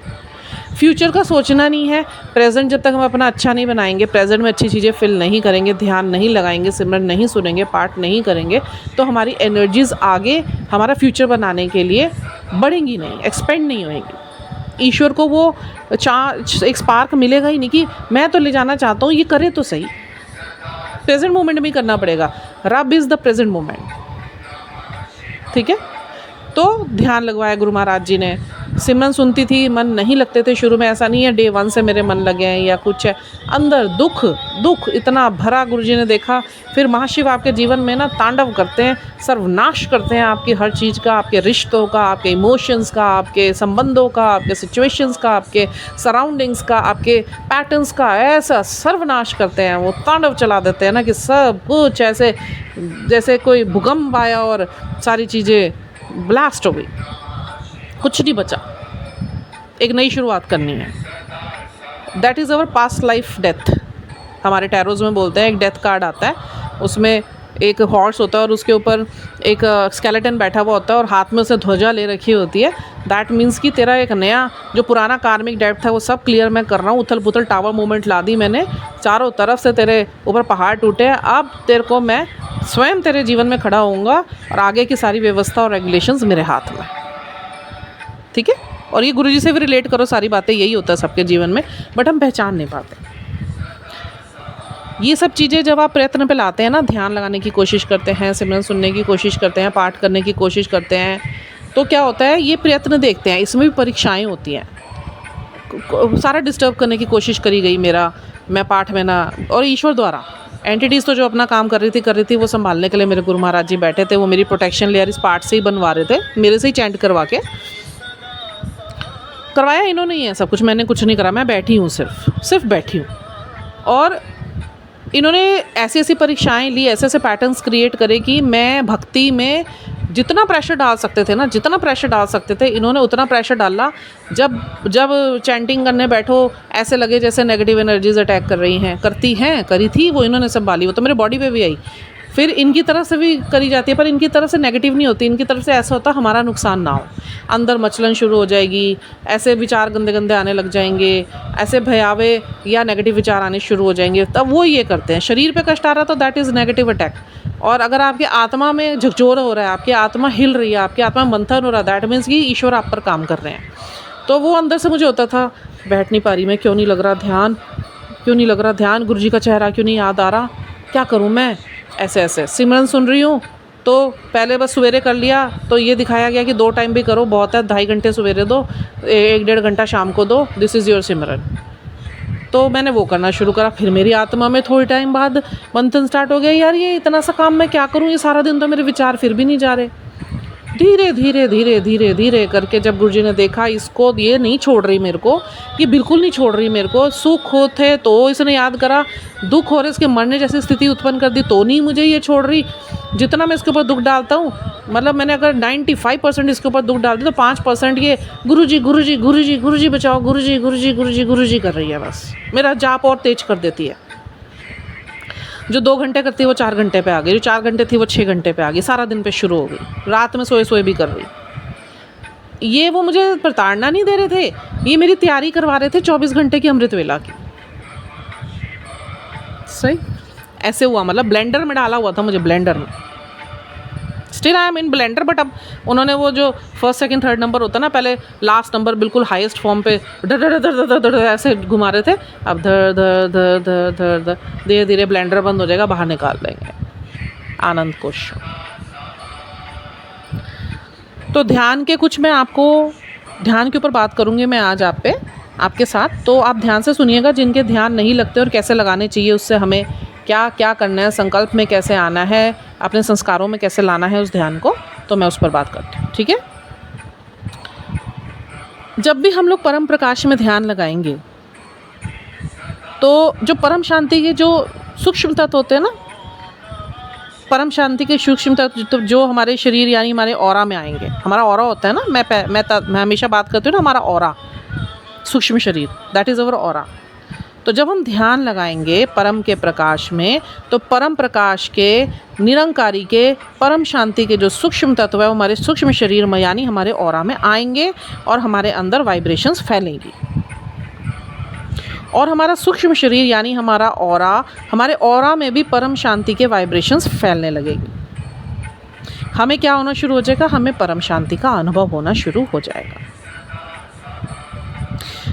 फ्यूचर का सोचना नहीं है। प्रेजेंट जब तक हम अपना अच्छा नहीं बनाएंगे, प्रेजेंट में अच्छी चीज़ें फिल नहीं करेंगे, ध्यान नहीं लगाएंगे, सिमरन नहीं सुनेंगे, पाठ नहीं करेंगे, तो हमारी एनर्जीज़ आगे हमारा फ्यूचर बनाने के लिए बढ़ेंगी नहीं, एक्सपेंड नहीं होएंगी। ईश्वर को वो एक स्पार्क मिलेगा ही नहीं कि मैं तो ले जाना चाहता हूँ, ये करे तो सही। प्रेजेंट मोमेंट में ही करना पड़ेगा। रब इज़ द प्रेजेंट मोमेंट। ठीक है, तो ध्यान लगवाया गुरु महाराज जी ने। सिमरन सुनती थी, मन नहीं लगते थे शुरू में, ऐसा नहीं है डे 1 से मेरे मन लगे हैं या कुछ है, अंदर दुख इतना भरा गुरुजी ने देखा। फिर महाशिव आपके जीवन में ना तांडव करते हैं, सर्वनाश करते हैं आपकी हर चीज़ का, आपके रिश्तों का, आपके इमोशंस का, आपके संबंधों का, आपके सिचुएशंस का, आपके सराउंडिंग्स का, आपके पैटर्न्स का, ऐसा सर्वनाश करते हैं। वो तांडव चला देते हैं ना कि सब कुछ ऐसे जैसे कोई भूकंप आया और सारी चीज़ें ब्लास्ट हो गई, कुछ नहीं बचा। एक नई शुरुआत करनी है। That is our past life death. हमारे टैरोज़ में बोलते हैं, एक डेथ कार्ड आता है, उसमें एक हॉर्स होता है और उसके ऊपर एक स्केलेटन बैठा हुआ होता है और हाथ में उसे ध्वजा ले रखी होती है। दैट मीन्स कि तेरा एक नया जो पुराना कार्मिक डेट था वो सब क्लियर मैं कर रहा हूँ। उथल पुथल टावर मूवमेंट ला दी मैंने, चारों तरफ से तेरे ऊपर पहाड़ टूटे हैं। अब तेरे को मैं स्वयं तेरे जीवन में खड़ा होऊंगा और आगे की सारी व्यवस्था और रेगुलेशंस मेरे हाथ में। ठीक है, और ये गुरुजी से भी रिलेट करो, सारी बातें यही होता है सबके जीवन में, बट हम पहचान नहीं पाते। ये सब चीज़ें जब आप प्रयत्न पे लाते हैं ना, ध्यान लगाने की कोशिश करते हैं, सिमरन सुनने की कोशिश करते हैं, पाठ करने की कोशिश करते हैं, तो क्या होता है, ये प्रयत्न देखते हैं, इसमें भी परीक्षाएं होती हैं। सारा डिस्टर्ब करने की कोशिश करी गई मैं पाठ में ना, और ईश्वर द्वारा एंटिटीज़ तो जो अपना काम कर रही थी वो संभालने के लिए मेरे गुरु महाराज जी बैठे थे। वो मेरी प्रोटेक्शन लेयर इस पाठ से ही बनवा रहे थे, मेरे से ही चैंट करवा के करवाया इन्होंने ही है सब कुछ, मैंने कुछ नहीं करा। मैं बैठी हूँ, सिर्फ बैठी हूँ। और इन्होंने ऐसी ऐसी परीक्षाएं ली, ऐसे ऐसे पैटर्न्स क्रिएट करे कि मैं भक्ति में जितना प्रेशर डाल सकते थे ना, जितना प्रेशर डाल सकते थे, इन्होंने उतना प्रेशर डाला। जब चैंटिंग करने बैठो ऐसे लगे जैसे नेगेटिव एनर्जीज अटैक कर रही हैं, करी थी वो इन्होंने संभाली। वो तो मेरे बॉडी पे भी आई, फिर इनकी तरफ से भी करी जाती है, पर इनकी तरफ से नेगेटिव नहीं होती, इनकी तरफ से ऐसा होता हमारा नुकसान ना हो, अंदर मचलन शुरू हो जाएगी, ऐसे विचार गंदे गंदे आने लग जाएंगे, ऐसे भयावे या नेगेटिव विचार आने शुरू हो जाएंगे, तब वो ये करते हैं। शरीर पे कष्ट आ रहा तो दैट इज़ नेगेटिव अटैक। और अगर आपकी आत्मा में झकझोर हो रहा है, आपकी आत्मा हिल रही है, आपकी आत्मा में मंथन हो रहा है, दैट मीन्स कि ईश्वर आप पर काम कर रहे हैं। तो वो अंदर से मुझे होता था, बैठ नहीं पा रही मैं, क्यों नहीं लग रहा ध्यान, क्यों नहीं लग रहा ध्यान, गुरु जी का चेहरा क्यों नहीं याद आ रहा, क्या करूँ मैं। ऐसे ऐसे सिमरन सुन रही हूँ तो पहले बस सवेरे कर लिया, तो ये दिखाया गया कि 2 टाइम भी करो बहुत है, 2.5 घंटे सवेरे दो, 1-1.5 घंटा शाम को दो, दिस इज़ योर सिमरन। तो मैंने वो करना शुरू करा। फिर मेरी आत्मा में थोड़ी टाइम बाद मंथन स्टार्ट हो गया, यार ये इतना सा काम मैं क्या करूँ, ये सारा दिन तो मेरे विचार फिर भी नहीं जा रहे। धीरे धीरे धीरे धीरे धीरे करके जब गुरुजी ने देखा इसको ये नहीं छोड़ रही मेरे को, ये बिल्कुल नहीं छोड़ रही मेरे को, सुख होते तो इसने याद करा, दुख हो रहे इसके मरने जैसी स्थिति उत्पन्न कर दी तो नहीं मुझे ये छोड़ रही। जितना मैं इसके ऊपर दुख डालता हूँ, मतलब मैंने अगर 95% इसके ऊपर दुख डाल दी तो 5% ये गुरुजी गुरुजी गुरुजी गुरुजी बचाओ, गुरुजी गुरुजी गुरुजी गुरुजी कर रही है। बस मेरा जाप और तेज कर देती है। जो 2 घंटे करती है वो 4 घंटे पे आ गई, जो 4 घंटे थी वो 6 घंटे पे आ गई, सारा दिन पे शुरू हो गई, रात में सोए सोए भी कर रही। ये वो मुझे प्रताड़ना नहीं दे रहे थे, ये मेरी तैयारी करवा रहे थे 24 घंटे की अमृत वेला की। सही ऐसे हुआ, मतलब ब्लेंडर में डाला हुआ था मुझे, ब्लेंडर में। Still I am in Blender, but अब उन्होंने वो जो 1st 2nd 3rd नंबर होता है ना, पहले लास्ट नंबर बिल्कुल हाईएस्ट फॉर्म पे धर धर धर धर धर ऐसे घुमा रहे थे, अब धर धर धर धर धर धर धीरे धीरे ब्लेंडर बंद हो जाएगा, बाहर निकाल देंगे आनंद कोश। तो ध्यान के कुछ मैं आपको ध्यान के ऊपर बात करूँगी मैं आज आपके साथ, तो आप ध्यान से सुनिएगा। जिनके ध्यान नहीं लगते और कैसे लगाने चाहिए, उससे हमें क्या क्या करना है, संकल्प में कैसे आना है, अपने संस्कारों में कैसे लाना है उस ध्यान को, तो मैं उस पर बात करती हूँ। ठीक है। जब भी हम लोग परम प्रकाश में ध्यान लगाएंगे तो जो परम शांति के जो सूक्ष्म तत्व होते हैं ना, परम शांति के सूक्ष्म तत्व जो हमारे शरीर यानी हमारे ऑरा में आएंगे। हमारा ऑरा होता है ना, मैं हमेशा बात करती हूँ ना, हमारा ऑरा सूक्ष्म शरीर, दैट इज़ अवर ऑरा। तो जब हम ध्यान लगाएंगे परम के प्रकाश में, तो परम प्रकाश के निरंकारी के परम शांति के जो सूक्ष्म तत्व है वो हमारे सूक्ष्म शरीर में यानी हमारे ऑरा में आएंगे और हमारे अंदर वाइब्रेशंस फैलेंगी। और हमारा सूक्ष्म शरीर यानी हमारा ऑरा, हमारे ऑरा में भी परम शांति के वाइब्रेशंस फैलने लगेगी। हमें क्या होना शुरू हो जाएगा, हमें परम शांति का अनुभव होना शुरू हो जाएगा।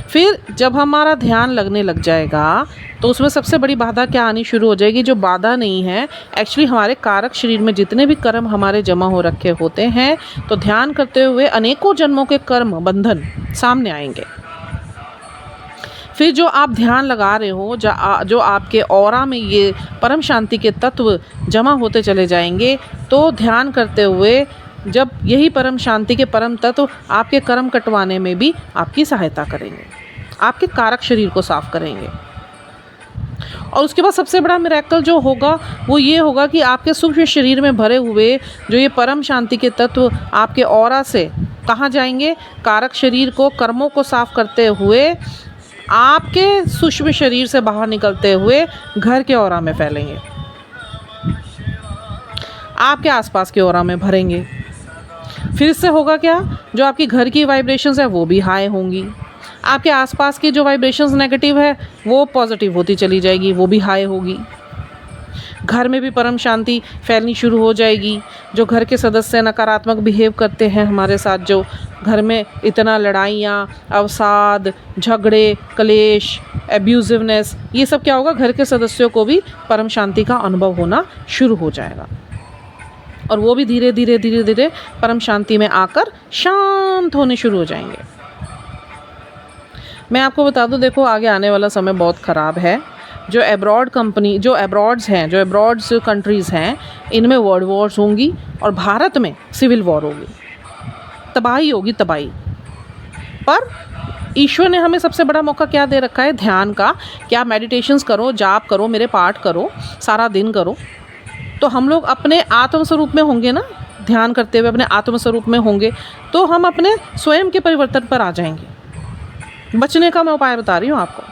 फिर जब हमारा ध्यान लगने लग जाएगा तो उसमें सबसे बड़ी बाधा क्या आनी शुरू हो जाएगी, जो बाधा नहीं है एक्चुअली हमारे कारक शरीर में जितने भी कर्म हमारे जमा हो रखे होते हैं, तो ध्यान करते हुए अनेकों जन्मों के कर्म बंधन सामने आएंगे। फिर जो आप ध्यान लगा रहे हो, जो आपके ऑरा में ये परम शांति के तत्व जमा होते चले जाएंगे, तो ध्यान करते हुए जब यही परम शांति के परम तत्व आपके कर्म कटवाने में भी आपकी सहायता करेंगे, आपके कारक शरीर को साफ करेंगे। और उसके बाद सबसे बड़ा मिरेकल जो होगा वो ये होगा कि आपके सूक्ष्म शरीर में भरे हुए जो ये परम शांति के तत्व आपके ऑरा से कहाँ जाएंगे, कारक शरीर को, कर्मों को साफ करते हुए आपके सूक्ष्म शरीर से बाहर निकलते हुए घर के ऑरा में फैलेंगे, आपके आसपास के ऑरा में भरेंगे। फिर इससे होगा क्या, जो आपकी घर की वाइब्रेशंस है वो भी हाई होंगी, आपके आसपास की जो वाइब्रेशंस नेगेटिव है वो पॉजिटिव होती चली जाएगी, वो भी हाई होगी। घर में भी परम शांति फैलनी शुरू हो जाएगी। जो घर के सदस्य नकारात्मक बिहेव करते हैं हमारे साथ, जो घर में इतना लड़ाइयाँ, अवसाद, झगड़े, कलेश, एब्यूजिवनेस, ये सब क्या होगा, घर के सदस्यों को भी परम शांति का अनुभव होना शुरू हो जाएगा और वो भी धीरे धीरे धीरे धीरे परम शांति में आकर शांत होने शुरू हो जाएंगे। मैं आपको बता दूं, देखो आगे आने वाला समय बहुत ख़राब है। जो एब्रॉड कंपनी, जो एब्रॉड्स हैं, जो एब्रॉड्स कंट्रीज़ हैं, इनमें वर्ल्ड वॉर्स होंगी और भारत में सिविल वॉर होगी, तबाही होगी, तबाही। पर ईश्वर ने हमें सबसे बड़ा मौका क्या दे रखा है, ध्यान का। क्या मेडिटेशंस करो, जाप करो, मेरे पाठ करो, सारा दिन करो, तो हम लोग अपने आत्म स्वरूप में होंगे ना, ध्यान करते हुए अपने आत्म स्वरूप में होंगे, तो हम अपने स्वयं के परिवर्तन पर आ जाएंगे। बचने का मैं उपाय बता रही हूँ आपको।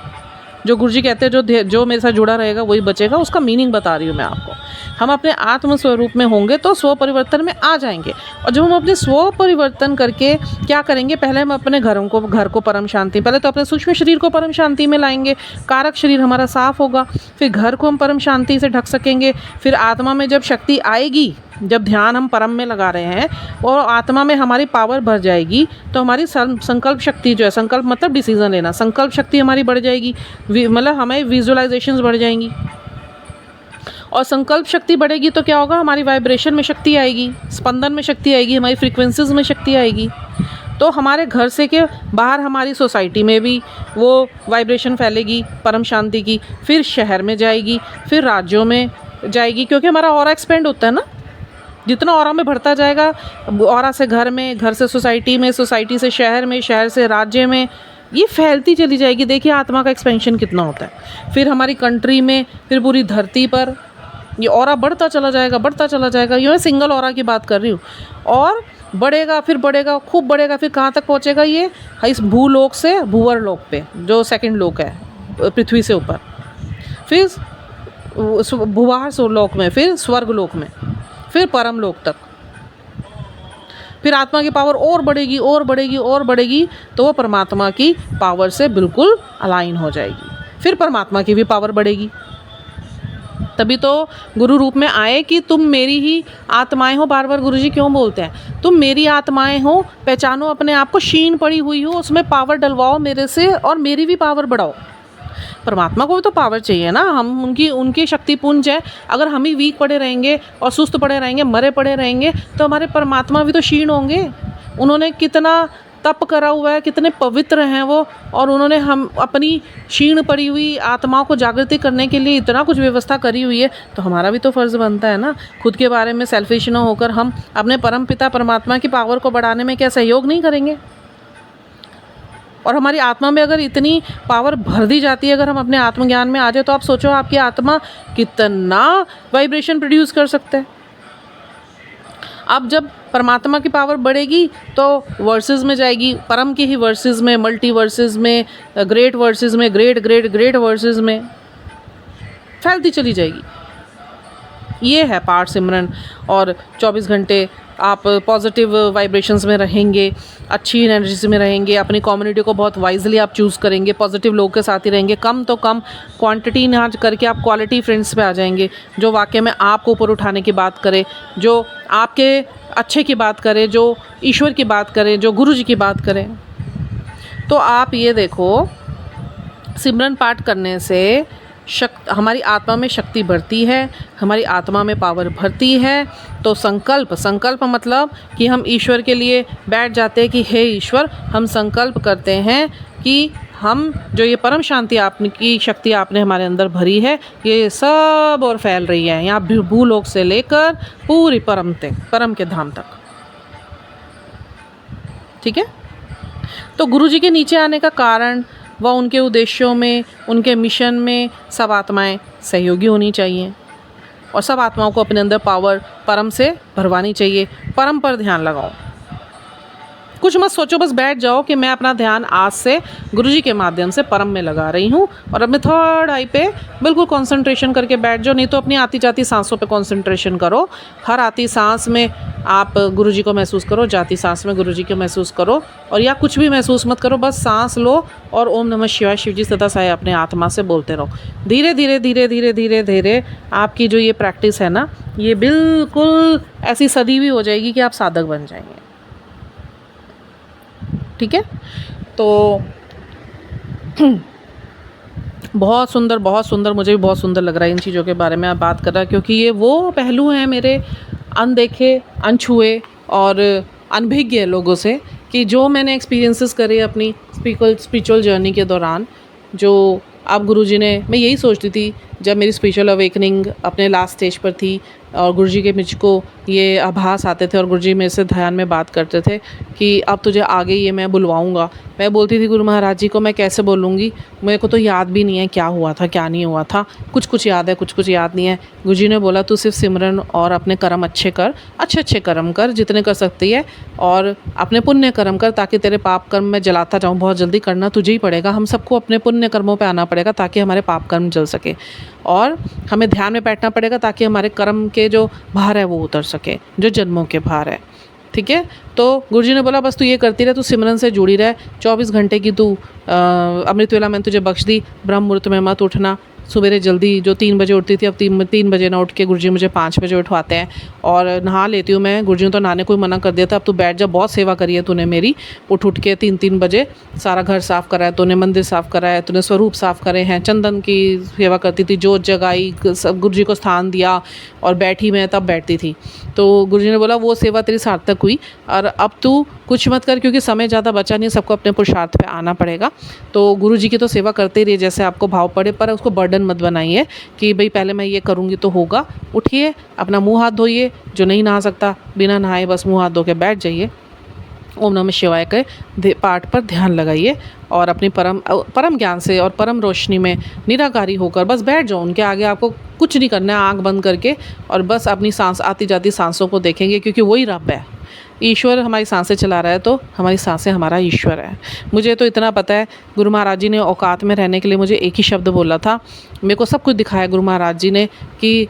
जो गुरुजी कहते हैं जो मेरे साथ जुड़ा रहेगा वही बचेगा, उसका मीनिंग बता रही हूँ मैं आपको। हम अपने आत्म स्वरूप में होंगे तो स्व परिवर्तन में आ जाएंगे। और जब हम अपने स्व परिवर्तन करके क्या करेंगे, पहले हम अपने घर को परम शांति, पहले तो अपने सूक्ष्म शरीर को परम शांति में लाएंगे, कारक शरीर हमारा साफ होगा, फिर घर को हम परम शांति से ढक सकेंगे। फिर आत्मा में जब शक्ति आएगी, जब ध्यान हम परम में लगा रहे हैं और आत्मा में हमारी पावर बढ़ जाएगी, तो हमारी संकल्प शक्ति जो है, संकल्प मतलब डिसीजन लेना, संकल्प शक्ति हमारी बढ़ जाएगी, मतलब हमें विजुअलाइजेशंस बढ़ जाएंगी। और संकल्प शक्ति बढ़ेगी तो क्या होगा, हमारी वाइब्रेशन में शक्ति आएगी, स्पंदन में शक्ति आएगी, हमारी फ्रीक्वेंसीज में शक्ति आएगी। तो हमारे घर से के बाहर हमारी सोसाइटी में भी वो वाइब्रेशन फैलेगी परम शांति की, फिर शहर में जाएगी, फिर राज्यों में जाएगी, क्योंकि हमारा ऑरा एक्सपेंड होता है ना। जितना ऑरा में बढ़ता जाएगा, ऑरा से घर में, घर से सोसाइटी में, सोसाइटी से शहर में, शहर से राज्य में, ये फैलती चली जाएगी। देखिए आत्मा का एक्सपेंशन कितना होता है। फिर हमारी कंट्री में, फिर पूरी धरती पर ये ऑरा बढ़ता चला जाएगा, बढ़ता चला जाएगा। ये मैं सिंगल ऑरा की बात कर रही हूँ। और बढ़ेगा, फिर बढ़ेगा, खूब बढ़ेगा, फिर कहाँ तक पहुँचेगा ये, इस भूलोक से भूवर लोक पे, जो सेकंड लोक है पृथ्वी से ऊपर, फिर भूवार लोक में, फिर स्वर्ग लोक में, फिर परम लोक तक। फिर आत्मा की पावर और बढ़ेगी और बढ़ेगी और बढ़ेगी, तो वो परमात्मा की पावर से बिल्कुल अलाइन हो जाएगी। फिर परमात्मा की भी पावर बढ़ेगी। तभी तो गुरु रूप में आए कि तुम मेरी ही आत्माएं हो। बार बार गुरुजी क्यों बोलते हैं, तुम मेरी आत्माएं हो, पहचानो अपने आप को, क्षीण पड़ी हुई हो, उसमें पावर डलवाओ मेरे से और मेरी भी पावर बढ़ाओ। परमात्मा को भी तो पावर चाहिए ना, हम उनकी शक्ति पुंज है। अगर हम ही वीक पड़े रहेंगे और सुस्त पड़े रहेंगे, मरे पड़े रहेंगे, तो हमारे परमात्मा भी तो क्षीण होंगे। उन्होंने कितना तप करा हुआ है, कितने पवित्र हैं वो, और उन्होंने हम अपनी क्षीण पड़ी हुई आत्माओं को जागृति करने के लिए इतना कुछ व्यवस्था करी हुई है। तो हमारा भी तो फ़र्ज़ बनता है ना, खुद के बारे में सेल्फिश न होकर हम अपने परम पिता परमात्मा की पावर को बढ़ाने में क्या सहयोग नहीं करेंगे। और हमारी आत्मा में अगर इतनी पावर भर दी जाती है, अगर हम अपने आत्मज्ञान में आ जाए, तो आप सोचो आपकी आत्मा कितना वाइब्रेशन प्रोड्यूस कर सकता है। अब जब परमात्मा की पावर बढ़ेगी तो वर्सेस में जाएगी, परम के ही वर्सेस में, मल्टी वर्सेस में, ग्रेट वर्सेस में, ग्रेट ग्रेट ग्रेट वर्सेस में फैलती चली जाएगी। ये है पाठ सिमरन। और 24 घंटे आप पॉजिटिव वाइब्रेशंस में रहेंगे, अच्छी एनर्जी में रहेंगे, अपनी कम्युनिटी को बहुत वाइजली आप चूज़ करेंगे, पॉजिटिव लोगों के साथ ही रहेंगे, कम तो कम क्वांटिटी ना करके आप क्वालिटी फ्रेंड्स पे आ जाएंगे, जो वाकई में आपको ऊपर उठाने की बात करे, जो आपके अच्छे की बात करे, जो ईश्वर की बात करे, जो गुरु जी की बात करें। तो आप ये देखो, सिमरन पाठ करने से हमारी आत्मा में शक्ति बढ़ती है, हमारी आत्मा में पावर भरती है। तो संकल्प मतलब कि हम ईश्वर के लिए बैठ जाते हैं कि हे ईश्वर, हम संकल्प करते हैं कि हम जो ये परम शांति आपकी शक्ति आपने हमारे अंदर भरी है, ये सब और फैल रही है, यहाँ भूलोक से लेकर पूरी परम के धाम तक। ठीक है। तो गुरु जी के नीचे आने का कारण व उनके उद्देश्यों में, उनके मिशन में सब आत्माएं सहयोगी होनी चाहिए और सब आत्माओं को अपने अंदर पावर परम से भरवानी चाहिए। परम पर ध्यान लगाओ, कुछ मत सोचो, बस बैठ जाओ कि मैं अपना ध्यान आज से गुरुजी के माध्यम से परम में लगा रही हूँ और अपने थर्ड आई पे बिल्कुल कंसंट्रेशन करके बैठ जाओ। नहीं तो अपनी आती जाती सांसों पे कंसंट्रेशन करो। हर आती सांस में आप गुरुजी को महसूस करो, जाती सांस में गुरुजी को महसूस करो, और या कुछ भी महसूस मत करो, बस सांस लो और ओम नमः शिवाय, शिवजी सदा साई अपने आत्मा से बोलते रहो। धीरे धीरे धीरे धीरे धीरे धीरे आपकी जो ये प्रैक्टिस है ना, ये बिल्कुल ऐसी सदी भी हो जाएगी कि आप साधक बन जाएंगे। ठीक है। तो बहुत सुंदर, मुझे भी बहुत सुंदर लग रहा है इन चीज़ों के बारे में आप बात कर रहा है, क्योंकि ये वो पहलू हैं मेरे अनदेखे, अनछुए और अनभिज्ञ लोगों से, कि जो मैंने एक्सपीरियंसेस करे अपनी स्पिरिचुअल जर्नी के दौरान। जो आप गुरुजी ने, मैं यही सोचती थी जब मेरी स्पिरिचुअल अवेकनिंग अपने लास्ट स्टेज पर थी और गुरुजी के मुझको ये आभास आते थे और गुरुजी मेरे से ध्यान में बात करते थे कि अब तुझे आगे ये मैं बुलवाऊंगा। मैं बोलती थी गुरु महाराज जी को मैं कैसे बोलूँगी, मेरे को तो याद भी नहीं है क्या हुआ था क्या नहीं हुआ था, कुछ कुछ याद है कुछ कुछ याद नहीं है। गुरुजी ने बोला तू सिर्फ सिमरन और अपने कर्म अच्छे कर, अच्छे अच्छे कर्म कर जितने कर सकती है, और अपने पुण्य कर्म कर ताकि तेरे पाप कर्म मैं जलाता जाऊँ। बहुत जल्दी करना तुझे ही पड़ेगा, हम सबको अपने पुण्य कर्मों पे आना पड़ेगा ताकि हमारे पाप कर्म जल सके, और हमें ध्यान में बैठना पड़ेगा ताकि हमारे कर्म के जो भार है वो उतर सके, जो जन्मों के भार है। ठीक है, तो गुरुजी ने बोला बस तू ये करती रहे, तू सिमरन से जुड़ी रहे, 24 घंटे की तू अमृत वेला मैंने तुझे बख्श दी, ब्रह्म मुहूर्त में मत उठना, सवेरे जल्दी जो 3 बजे उठती थी अब 3 बजे ना उठ के गुरुजी मुझे 5 बजे उठवाते हैं और नहा लेती हूँ मैं। गुरुजी ने तो नहाने को ही मना कर दिया था, अब तू बैठ जा, बहुत सेवा करी है तूने मेरी, उठ के 3 बजे सारा घर साफ़ करा है तूने, मंदिर साफ़ करा है तूने, स्वरूप साफ़ करे हैं, चंदन की सेवा करती थी, जोत जगाई, सब गुरुजी को स्थान दिया और बैठी मैं तब बैठती थी। तो गुरुजी ने बोला वो सेवा तेरी सार्थक हुई और अब तू कुछ मत कर क्योंकि समय ज़्यादा बचा नहीं, सबको अपने पुरुषार्थ पे आना पड़ेगा। तो गुरुजी की तो सेवा करते ही रहिए जैसे आपको भाव पड़े, पर उसको बर्डन मत बनाइए कि भाई पहले मैं ये करूँगी तो होगा। उठिए, अपना मुंह हाथ धोइए, जो नहीं नहा सकता बिना नहाए बस मुंह हाथ धो के बैठ जाइए, ओम नमः शिवाय के पाठ पर ध्यान लगाइए और अपनी परम ज्ञान से और परम रोशनी में निराकारी होकर बस बैठ जाओ। उनके आगे आपको कुछ नहीं करना है, आंख बंद करके, और बस अपनी सांस आती जाती सांसों को देखेंगे क्योंकि वही रब है। ईश्वर हमारी सांसें चला रहा है तो हमारी सांसें हमारा ईश्वर है। मुझे तो इतना पता है, गुरु महाराज जी ने औकात में रहने के लिए मुझे एक ही शब्द बोला था, मेरे को सब कुछ दिखाया गुरु महाराज जी ने कि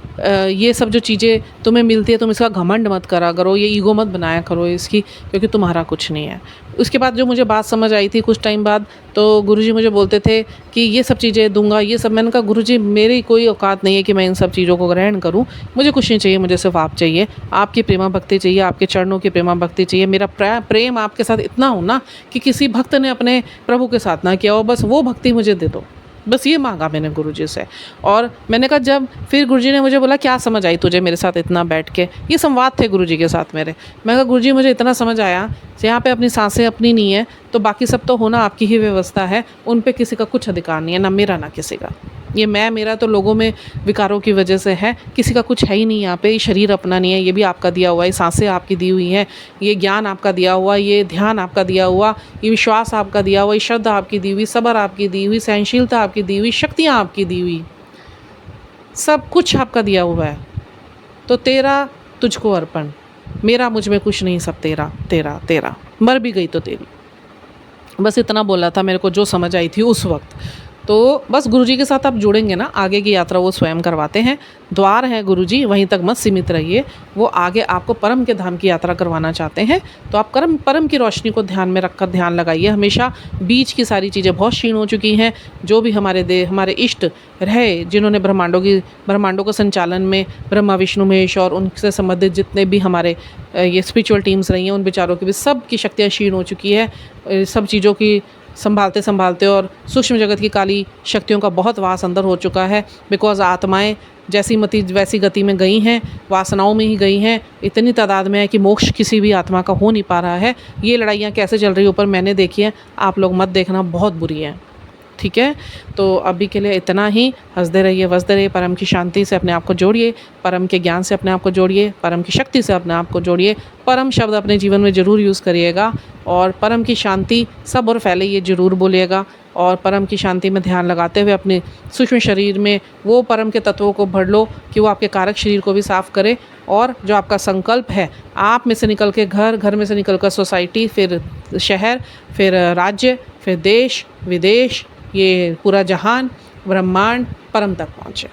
ये सब जो चीज़ें तुम्हें मिलती है तुम इसका घमंड मत करा करो, ये ईगो मत बनाया करो इसकी, क्योंकि तुम्हारा कुछ नहीं है। उसके बाद जो मुझे बात समझ आई थी कुछ टाइम बाद, तो गुरुजी मुझे बोलते थे कि ये सब चीज़ें दूंगा, ये सब। मैंने कहा गुरुजी मेरी कोई औकात नहीं है कि मैं इन सब चीज़ों को ग्रहण करूं, मुझे कुछ नहीं चाहिए, मुझे सिर्फ आप चाहिए, आपकी प्रेमा भक्ति चाहिए, आपके चरणों की प्रेमा भक्ति चाहिए। मेरा प्रेम आपके साथ इतना हो ना कि किसी भक्त ने अपने प्रभु के साथ ना किया हो, बस वो भक्ति मुझे दे दो, बस ये मांगा मैंने गुरुजी से। और मैंने कहा जब फिर गुरुजी ने मुझे बोला क्या समझ आई तुझे मेरे साथ इतना बैठ के, ये संवाद थे गुरुजी के साथ मेरे। मैं कहा गुरुजी मुझे इतना समझ आया, यहाँ पे अपनी सांसें अपनी नहीं है तो बाकी सब तो होना आपकी ही व्यवस्था है, उन पे किसी का कुछ अधिकार नहीं है, ना मेरा ना किसी का। ये मैं मेरा तो लोगों में विकारों की वजह से है, किसी का कुछ है ही नहीं यहाँ पे। ये शरीर अपना नहीं है, ये भी आपका दिया हुआ है, सांसें आपकी दी हुई हैं, ये ज्ञान आपका दिया हुआ, ये ध्यान आपका दिया हुआ, ये विश्वास आपका दिया हुआ, ये श्रद्धा आपकी दी हुई, सब्र आपकी दी हुई, सहनशीलता आपकी दी हुई, शक्तियाँ आपकी दी हुई, सब कुछ आपका दिया हुआ है। तो तेरा तुझको अर्पण, मेरा मुझ में कुछ नहीं, सब तेरा तेरा तेरा, मर भी गई तो तेरी। बस इतना बोला था मेरे को, जो समझ आई थी उस वक्त। तो बस गुरुजी के साथ आप जुड़ेंगे ना, आगे की यात्रा वो स्वयं करवाते हैं, द्वार है गुरुजी, वहीं तक मत सीमित रहिए। वो आगे आपको परम के धाम की यात्रा करवाना चाहते हैं, तो आप परम की रोशनी को ध्यान में रखकर ध्यान लगाइए हमेशा। बीच की सारी चीज़ें बहुत क्षीण हो चुकी हैं, जो भी हमारे इष्ट रहे, जिन्होंने ब्रह्मांडों के संचालन में ब्रह्मा विष्णु महेश और उनसे संबंधित जितने भी हमारे ये स्पिरिचुअल टीम्स रही हैं, उन बेचारों की भी सब की शक्तियाँ क्षीण हो चुकी है। सब चीज़ों की संभालते और सूक्ष्म जगत की काली शक्तियों का बहुत वास अंदर हो चुका है, बिकॉज आत्माएं जैसी मति वैसी गति में गई हैं, वासनाओं में ही गई हैं, इतनी तादाद में है कि मोक्ष किसी भी आत्मा का हो नहीं पा रहा है। ये लड़ाइयाँ कैसे चल रही है ऊपर मैंने देखी है, आप लोग मत देखना, बहुत बुरी है। ठीक है, तो अभी के लिए इतना ही। हंसते रहिए, वसते रहिए, परम की शांति से अपने आप को जोड़िए, परम के ज्ञान से अपने आप को जोड़िए, परम की शक्ति से अपने आप को जोड़िए। परम शब्द अपने जीवन में ज़रूर यूज़ करिएगा और परम की शांति सब और फैले ये ज़रूर बोलिएगा। और परम की शांति में ध्यान लगाते हुए अपने सूक्ष्म शरीर में वो परम के तत्वों को भर लो कि वो आपके कारक शरीर को भी साफ़ करे। और जो आपका संकल्प है, आप में से निकल के घर में से निकल कर सोसाइटी, फिर शहर, फिर राज्य, फिर देश विदेश, ये पूरा जहान ब्रह्मांड परम तक पहुँचे।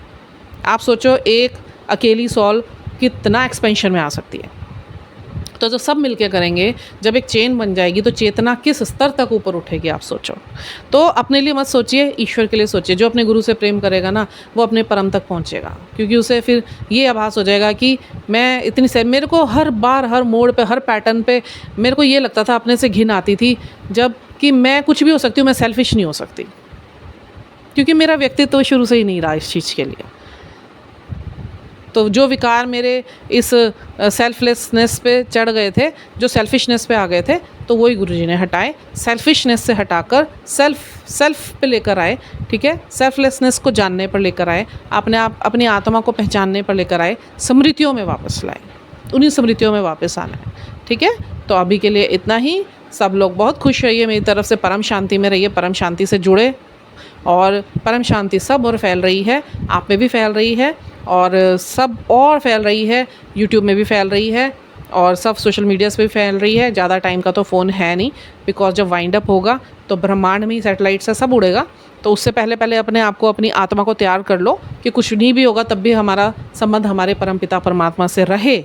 आप सोचो एक अकेली सॉल कितना एक्सपेंशन में आ सकती है। तो जो सब मिलके करेंगे, जब एक चेन बन जाएगी तो चेतना किस स्तर तक ऊपर उठेगी आप सोचो। तो अपने लिए मत सोचिए, ईश्वर के लिए सोचिए। जो अपने गुरु से प्रेम करेगा ना, वो अपने परम तक पहुंचेगा, क्योंकि उसे फिर ये आभास हो जाएगा कि मैं इतनी से, मेरे को हर बार हर मोड़ पे हर पैटर्न पे मेरे को ये लगता था, अपने से घिन आती थी जब कि मैं कुछ भी हो सकती हूँ, मैं सेल्फिश नहीं हो सकती, क्योंकि मेरा व्यक्तित्व तो शुरू से ही नहीं रहा इस चीज़ के लिए। तो जो विकार मेरे इस सेल्फलेसनेस पे चढ़ गए थे, जो सेल्फिशनेस पे आ गए थे, तो तो वही गुरुजी ने हटाए, सेल्फिशनेस से हटाकर सेल्फ पे लेकर आए, ठीक है, सेल्फलेसनेस को जानने पर लेकर आए, अपनी आत्मा को पहचानने पर लेकर आए, स्मृतियों में वापस लाए, उन्हीं स्मृतियों में वापस आना है, ठीक है। तो अभी के लिए इतना ही। सब लोग बहुत खुश रहिए, मेरी तरफ से परम शांति में रहिए, परम शांति से जुड़े, और परम शांति सब और फैल रही है, आप में भी फैल रही है, और सब और फैल रही है, यूट्यूब में भी फैल रही है, और सब सोशल मीडियाज़ पे भी फैल रही है। ज़्यादा टाइम का तो फ़ोन है नहीं, बिकॉज जब वाइंड अप होगा तो ब्रह्मांड में ही सैटेलाइट से सब उड़ेगा, तो उससे पहले अपने आप को, अपनी आत्मा को तैयार कर लो कि कुछ नहीं भी होगा तब भी हमारा संबंध हमारे परमपिता परमात्मा से रहे,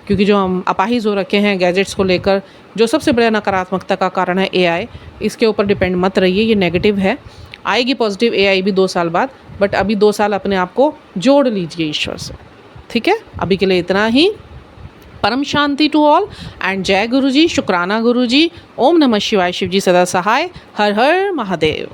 क्योंकि जो हम अपाहिज हो रखे हैं गैजेट्स को लेकर, जो सबसे बड़ा नकारात्मकता का कारण है AI, इसके ऊपर डिपेंड मत रहिए, ये नेगेटिव है। आएगी पॉजिटिव AI भी 2 साल बाद, बट अभी 2 साल अपने आप को जोड़ लीजिए ईश्वर से, ठीक है। अभी के लिए इतना ही। परम शांति टू ऑल एंड जय गुरुजी, शुक्राना गुरुजी, ओम नमः शिवाय, शिवजी सदा सहाय, हर हर महादेव।